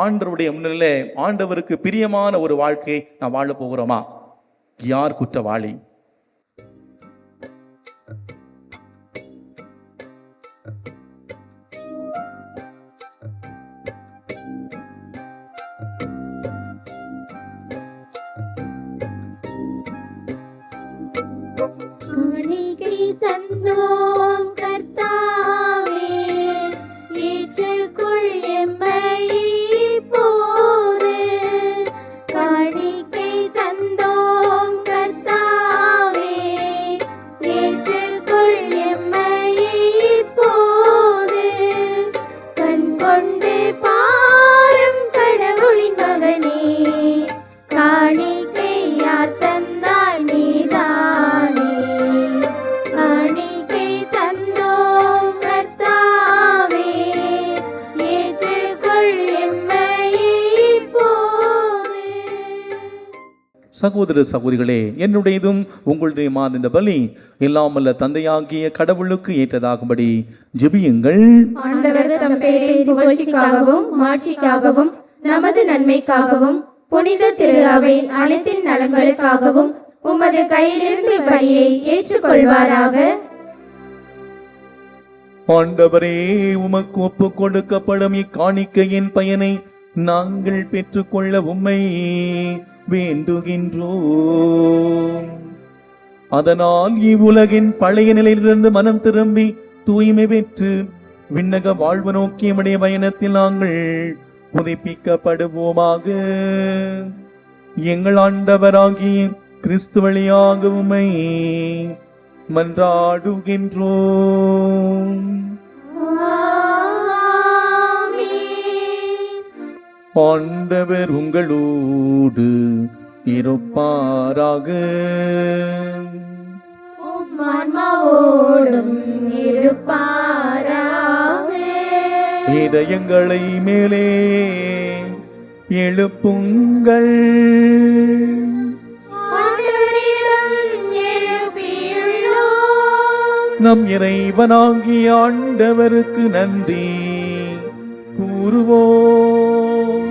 ஆண்டவருடைய முன்னிலையிலே ஆண்டவருக்கு பிரியமான ஒரு வாழ்க்கையை நாம் வாழ போகிறோமா? யார் குற்றவாளி? சகோதர சகோதரிகளே, என்னுடையதும் உங்களுடையமான இந்த பலி எல்லாம் வல்ல தந்தையாகிய கடவுளுக்கு ஏற்றதாகும்படி ஜெபியுங்கள். ஆண்டவர் தம் பெயரின் புகழ்ச்சிக்காகவும் மாட்சிக்காகவும் நமது நன்மைக்காகவும் புனித திரு அவை அனைத்தின் நலன்களுக்காகவும் உமது கையிலிருந்து பலியை ஏற்றுக்கொள்வாராக. ஆண்டவரே, உமக்கு ஒப்பு கொடுக்கப்படும் இக்காணிக்கையின் பயனை நாங்கள் பெற்றுக்கொள்ள உம்மை வேண்டுகின்றோம். அதனால் இவ்வுலகின் பழைய நிலையிலிருந்து மனம் திரும்பி தூய்மை பெற்று விண்ணக வாழ்வு நோக்கியமுடைய பயணத்தில் நாங்கள் புதுப்பிக்கப்படுவோமாக. எங்கள் ஆண்டவராகிய கிறிஸ்து வழியாக உம்மை மன்றாடுகின்றோம். ஆண்டவர் உங்களோடு இருப்பாராக. உம் ஆன்மாவோடும் இருப்பாராக. இதயங்களை மேலே எழுப்புங்கள். ஆண்டவரிடம் எழுப்பியுள்ளோம். நம் இறைவனாகிய ஆண்டவருக்கு நன்றி கூறுவோம்.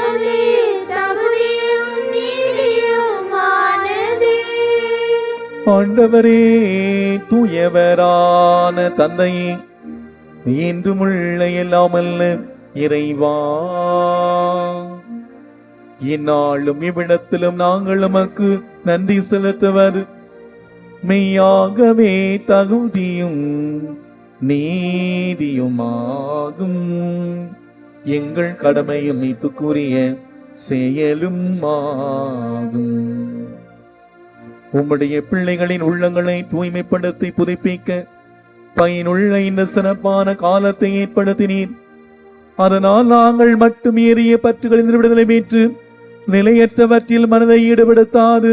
அது தகுதியும் நீதியுமானதே. ஆண்டவரே, தூயவரான தந்தையே, இன்றுமுள்ள எல்லாமல்ல இறைவா, இந்நாளும் இவ்விடத்திலும் நாங்கள் உமக்கு நன்றி செலுத்துவது மெய்யாகவே தகுதியும் நீதியுமாகும். எங்கள் கடமையும் மீட்புக்குரிய செயலும் ஆகும். உம்முடைய பிள்ளைகளின் உள்ளங்களை தூய்மைப்படுத்தி புதுப்பிக்க பயனுள்ள இந்த சிறப்பான காலத்தை ஏற்படுத்தினீர். அதனால் நாங்கள் மட்டும் ஏறிய பற்றுகளின் விடுதலை பெற்று நிலையற்றவற்றில் மனதை ஈடுபடுத்தாது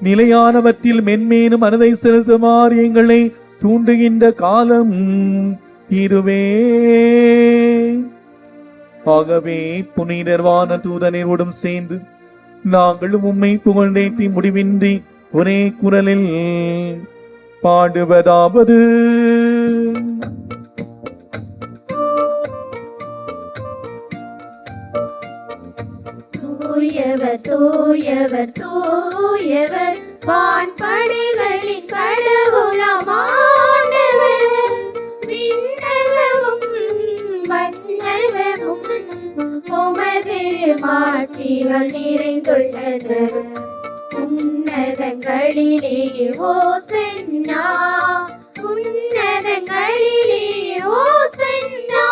நிலையானவற்றில் மென்மேனும் மனதை செலுத்துமாறு எங்களை தூண்டுகின்ற காலம் இதுவே. ஆகவே புனிதர்வான தூதனரோடும் சேர்ந்து நாங்களும் உம்மை புகழ்ந்தேற்றி முடிவின்றி ஒரே குரலில் பாடுவதாவது: தூயவர் தூயவர் தூயவர் வான்படைகளின் கடவுளாம் ஆண்டவர். விண்ணகமும் மண்ணகமும் உமது மாட்சிகள் நிறைந்துள்ளது. உன்னதங்களிலே ஓசன்னா, உன்னதங்களிலே ஓசன்னா.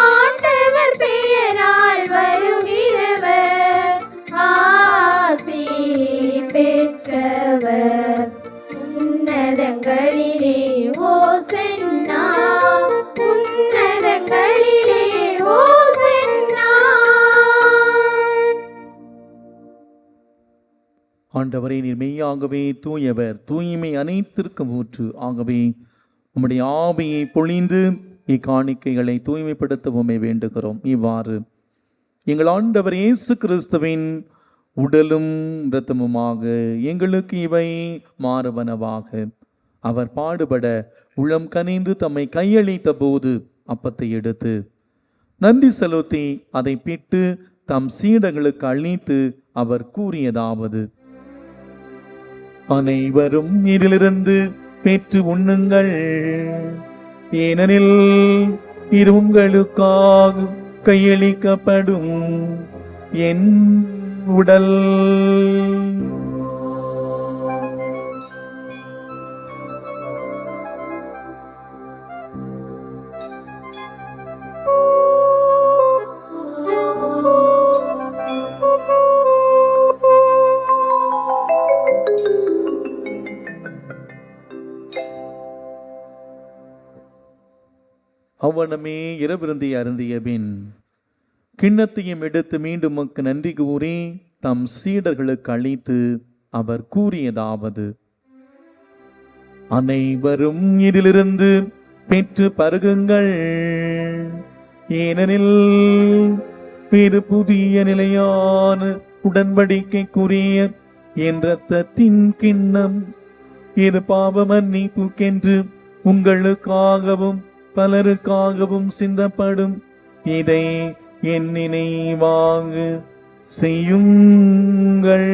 ஆண்டவர் பெயரால் வருகிறவர் ஆசி பெற்றவர். உன்னதங்களிலே ஓசன்னா, உன்னதங்களிலே ஓசன்னா. ஆண்டவரே, நீர் மெய்யாகவே தூயவர், தூய்மை அனைத்திற்கும் ஊற்று. ஆகவே உம்முடைய ஆவியை பொழிந்து இக்காணிக்கைகளை தூய்மைப்படுத்தவுமே வேண்டுகிறோம். இவ்வாறு எங்கள் ஆண்டவர் இயேசு கிறிஸ்துவின் உடலும் இரத்தமுமாக எங்களுக்கு இவை மாறுவனவாக. அவர் பாடுபட உளம் கனிந்து தம்மை கையளித்த போது அப்பத்தை எடுத்து நன்றி செலுத்தி அதை பிட்டு தம் சீடர்களுக்கு அளித்து அவர் கூறியதாவது: அனைவரும் இதிலிருந்து பெற்று உண்ணுங்கள், ஏனெனில் இது உங்களுக்காக கையளிக்கப்படும் என் உடல். அவ்வனமே இரவிருந்தி அருந்திய பின் கிண்ணத்தையும் எடுத்து மீண்டும் உமக்கு நன்றி கூறி தம் சீடர்களுக்கு அளித்து அவர் கூறியதாவது: அனைவரும் இதிலிருந்து பெற்று பருகுங்கள், ஏனெனில் இது புதிய நிலையான உடன்படிக்கைக்குரிய என் இரத்தத்தின் கிண்ணம். இது பாவ மன்னிப்புக்கென்று உங்களுக்காகவும் பலருக்காகவும் சிந்தப்படும். இதை என் நினைவாக செய்யுங்கள்.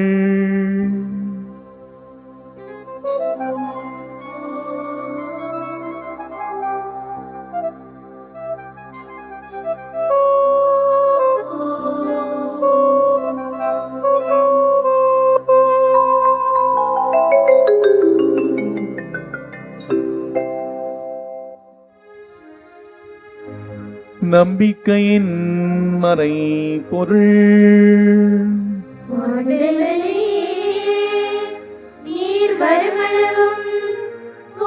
நம்பிக்கையின் மறை பொருள். ஆண்டவரே, நீர் வருமளவும்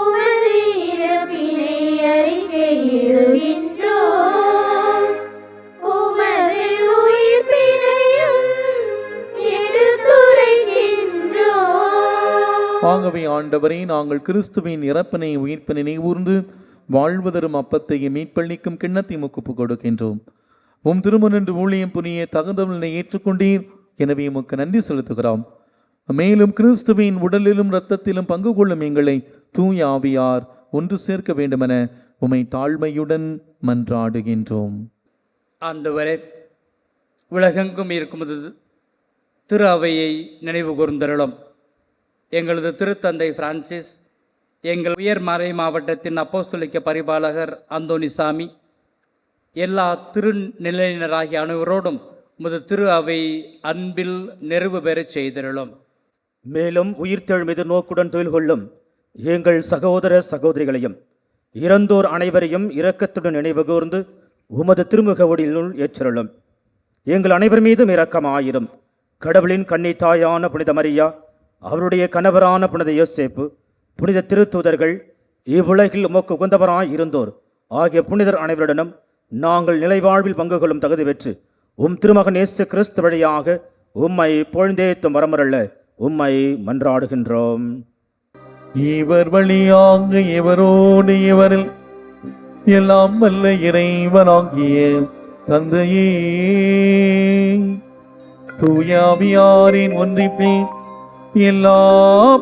உமது இறப்பினை அறிக்கையிடுகின்றோம், உமது உயிர்ப்பினையும் எடுத்துரைக்கின்றோம். ஆகவே ஆண்டவரே, நாங்கள் கிறிஸ்துவின் இறப்பினை உயிர்ப்பினை நினைவூர்ந்து வாழ்வதரும் அப்பத்தையும் மீட்பளிக்கும் கிண்ணத்தை முக்குப்பு கொடுக்கின்றோம். உம் திருமுனின்று ஊழியம் புரிய தகுந்தவனை ஏற்றுக்கொண்டீர். எனவே உமக்கு நன்றி செலுத்துகிறோம். மேலும் கிறிஸ்துவின் உடலிலும் இரத்தத்திலும் பங்கு கொள்ளும் எங்களை தூய ஆவியார் ஒன்று சேர்க்க வேண்டுமென உம்மை தாழ்மையுடன் மன்றாடுகின்றோம். ஆண்டவரே, உலகெங்கும் இருக்கும்போது திரு அவையை நினைவு கூர்ந்தருளும். எங்களது திருத்தந்தை பிரான்சிஸ், எங்கள் உயர்மறை மாவட்டத்தின் அப்போஸ்தலிக்க பரிபாலகர் அந்தோனிசாமி, எல்லா திருநிலையினராகிய அனைவரோடும் முது திரு அவை அன்பில் நிறைவு பெறச் செய்திருளும். மேலும் உயிர்த்தெழும் மீது நோக்குடன் தொழில் கொள்ளும் எங்கள் சகோதர சகோதரிகளையும் இறந்தோர் அனைவரையும் இரக்கத்துடன் நினைவு கூர்ந்து உமது திருமுக ஒளியினுள் ஏற்றருளும். எங்கள் அனைவர் மீதும் இரக்கமாயிரும். கடவுளின் கன்னி தாயான புனித மரியா, அவருடைய கணவரான புனித யோசேப்பு, புனித திருத்தூதர்கள், இவ்வுலகில் உமக்கு உகந்தவராய் இருந்தோர் ஆகிய புனிதர் அனைவருடனும் நாங்கள் நிலைவாழ்வில் பங்கு கொள்ளும் தகுதி பெற்று உம் திருமகன் இயேசு கிறிஸ்து வழியாக உம்மை பொழுந்தேத்தும் வரமருள உம்மை மன்றாடுகின்றோம். இவர் வழியாக இவரோடு இவரில் எல்லாம் வல்ல இறைவனாகிய தந்தையே, தூயாவியாரின் ஒன்றிப்பில் எல்லா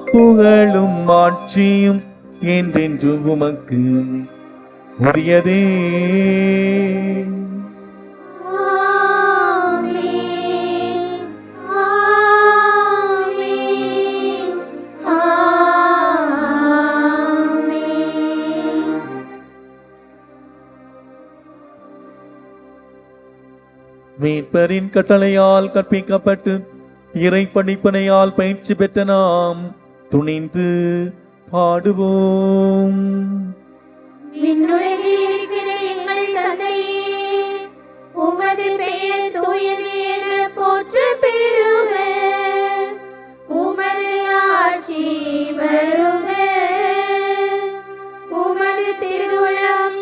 புகழும் ஆட்சியும் என்றென்று உமக்கு உரியதே. ஆமென், ஆமென், ஆமென். மீட்பரின் கட்டளையால் கற்பிக்கப்பட்டு இறை படிப்பனையால் பயிற்சி பெற்ற நாம் துணிந்து பாடுவோம். விண்ணுலகில் இருக்கிற எங்கள் தந்தையே, உமது பெயர் தூயது என போற்ற பெறுக. உமது ஆட்சி வருக. உமது திருவுளம்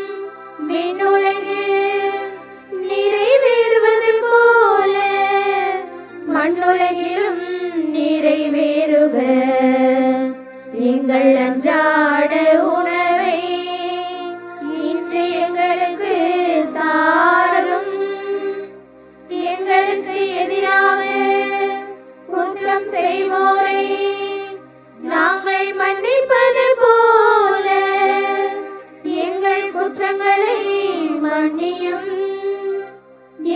விண்ணுலகில் நிறைவேறுவது போல மண்ணுலகிலும் நிறைவேறுக. எங்கள் அன்றாட உணவை இன்று எங்களுக்கு தாரும். எங்களுக்கு எதிராக குற்றம் செய்வோரை நாங்கள் மன்னிப்பது போல எங்கள் குற்றங்களை மன்னியும்.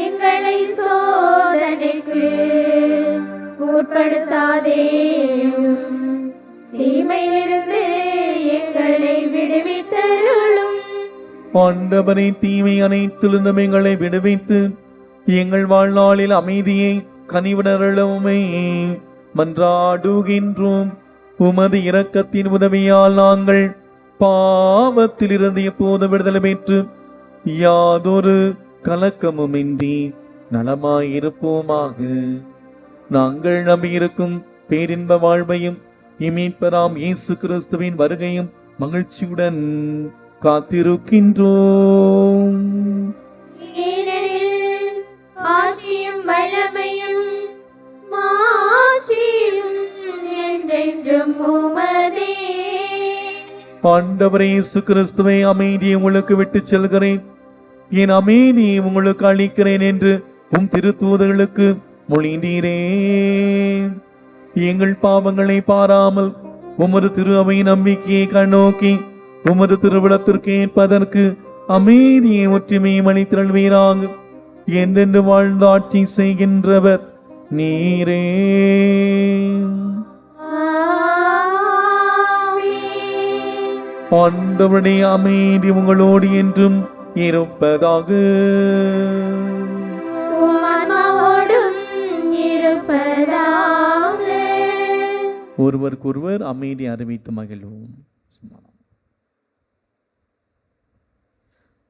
எங்களை சோதனைக்கு உட்படுத்தாதேயும், தீமையிலிருந்து எங்களை விடுவித்தருளும். ஆண்டவரை தீமை அனைத்திலிருந்தும் எங்களை விடுவித்து எங்கள் வாழ்நாளில் அமைதியை கனிவுணரலுமே மன்றாடுகின்றோம். உமது இரக்கத்தின் உதவியால் நாங்கள் பாவத்திலிருந்து எப்போது விடுதலை பெற்று யாதொரு கலக்கமுமின்றி நலமாயிருப்போமாக. நாங்கள் நம்பியிருக்கும் பேரின்ப வாழ்வையும் இமீட்பராம் இயேசு கிறிஸ்துவின் வருகையும் மகிழ்ச்சியுடன் காத்திருக்கின்றோம். ஏனெனில் ஆட்சியும் வல்லமையும் மாட்சியும் என்றென்றும் உமதே. ஆண்டவரே இயேசு கிறிஸ்துவை, அமைதியை உங்களுக்கு விட்டுச் செல்கிறேன், என் அமைதியை உங்களுக்கு அளிக்கிறேன் என்று உம் திருத்தூதர்களுக்கு மொழிந்தீரே. எங்கள் பாவங்களை பாராமல் உமது திரு அவை நம்பிக்கையை கண்ணோக்கி உமது திருவிழத்திற்கு ஏற்பதற்கு அமைதியை ஒற்றுமையும் அளித்திரள்வீராக. என்றென்று வாழ்ந்து ஆட்சி செய்கின்றவர் நீரே. ஆண்டவருடைய அமைதி உங்களோடு என்றும் இருப்பதாக. உம்மாவோடும் இருப்பதாக. ஒருவருக்கொருவர் அமைதி அறிவித்து மகிழ்வோம்.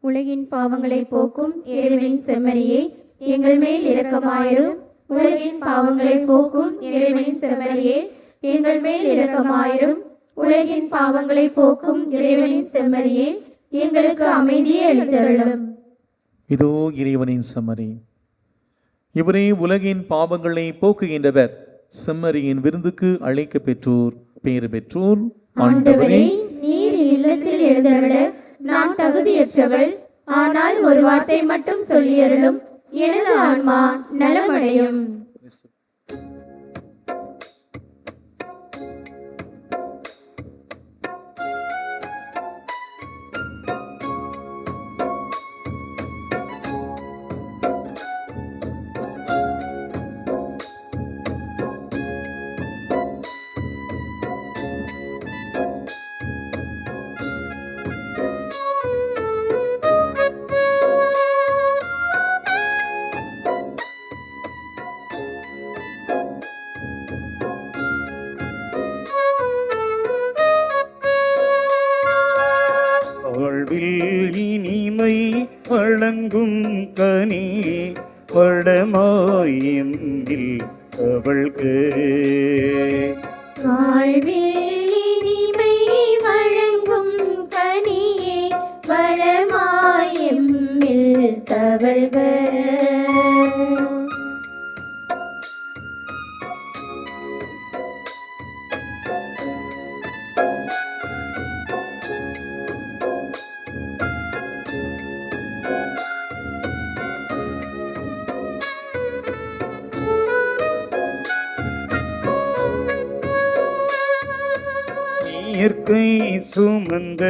உலகின் பாவங்களை போக்கும் இறைவனின் செம்மறியே, எங்கள் மேல் இரக்கமாயிரும். உலகின் பாவங்களை போக்கும் இறைவனின் செம்மறியே, எங்கள் மேல் இரக்கமாயிரும். உலகின் பாவங்களை போக்கும் இறைவனின் செம்மறியே, எங்களுக்கு அமைதியை அளித்தருளும். இதோ இறைவனின் செம்மறி. இவரே உலகின் பாவங்களை போக்குகின்றவர். செம்மறியின் விருந்துக்கு அழைக்க பெற்றோர் பேறு பெற்றோர். ஆண்டவரே, நீர் இல்லத்தில் எழுந்தருள நான் தகுதியற்றவள். ஆனால் ஒரு வார்த்தை மட்டும் சொல்லியருளும், எனது ஆன்மா நலமடையும். வாழ்வில் இனிமை வழங்கும் கனி வடமாயம்பில் அவள்க்கு. வாழ்வில் இனிமை வழங்கும் கனியே வளமாயெம்மில் தவழ்க. இயற்கை சுமந்த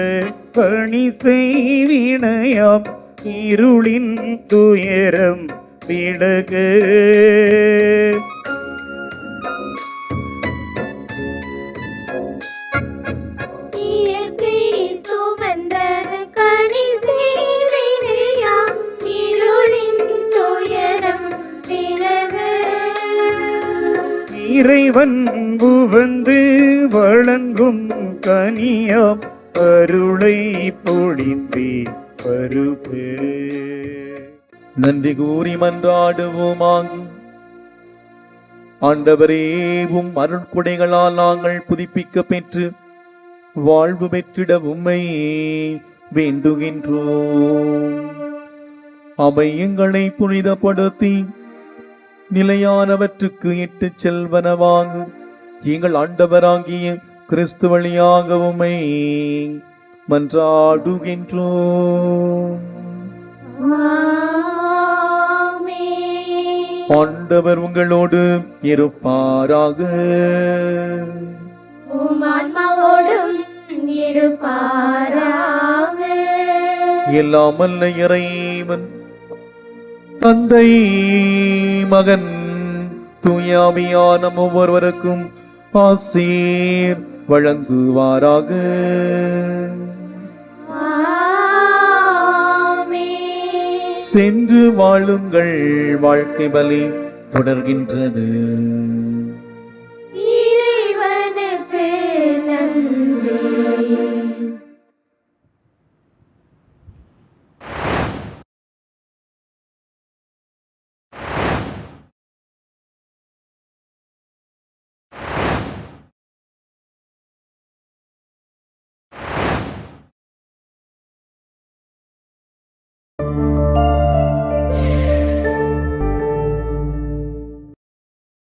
பணி செய்வினையாம் இருளின் துயரம் விலகு. இயற்கை சுமந்த கனி செய்வினையாம் இருளின் துயரம் விலக. இறைவன் புவந்து வழங்கும் கனியாம் அருளை பொழிந்தே பருப்பு. நன்றி கூறி மன்றாடுவோமாக. ஆண்டவரே, உம் அருள்கொடைகளால் நாங்கள் புதுப்பிக்க பெற்று வாழ்வு பெற்றிட உம்மை வேண்டுகின்றோம். அவை எங்களை புனிதப்படுத்தி நிலையானவற்றுக்கு இட்டுச் செல்வனவாக எங்கள் ஆண்டவராகிய கிறிஸ்து வழியாக உம்மை மன்றாடுகின்றோம். ஆமென். ஆண்டவர் உங்களோடு இருப்பாராக. உம் ஆன்மாவோடும் இருப்பாராக. எல்லாம் வல்ல இறைவன் தந்தை மகன் தூயாவியான ஒவ்வொருவருக்கும் ஆசீர் வழங்குவாராக. ஆமென். சென்று வாழுங்கள், வாழ்க்கை பலி தொடர்கின்றது. இறைவனுக்கு நன்றி.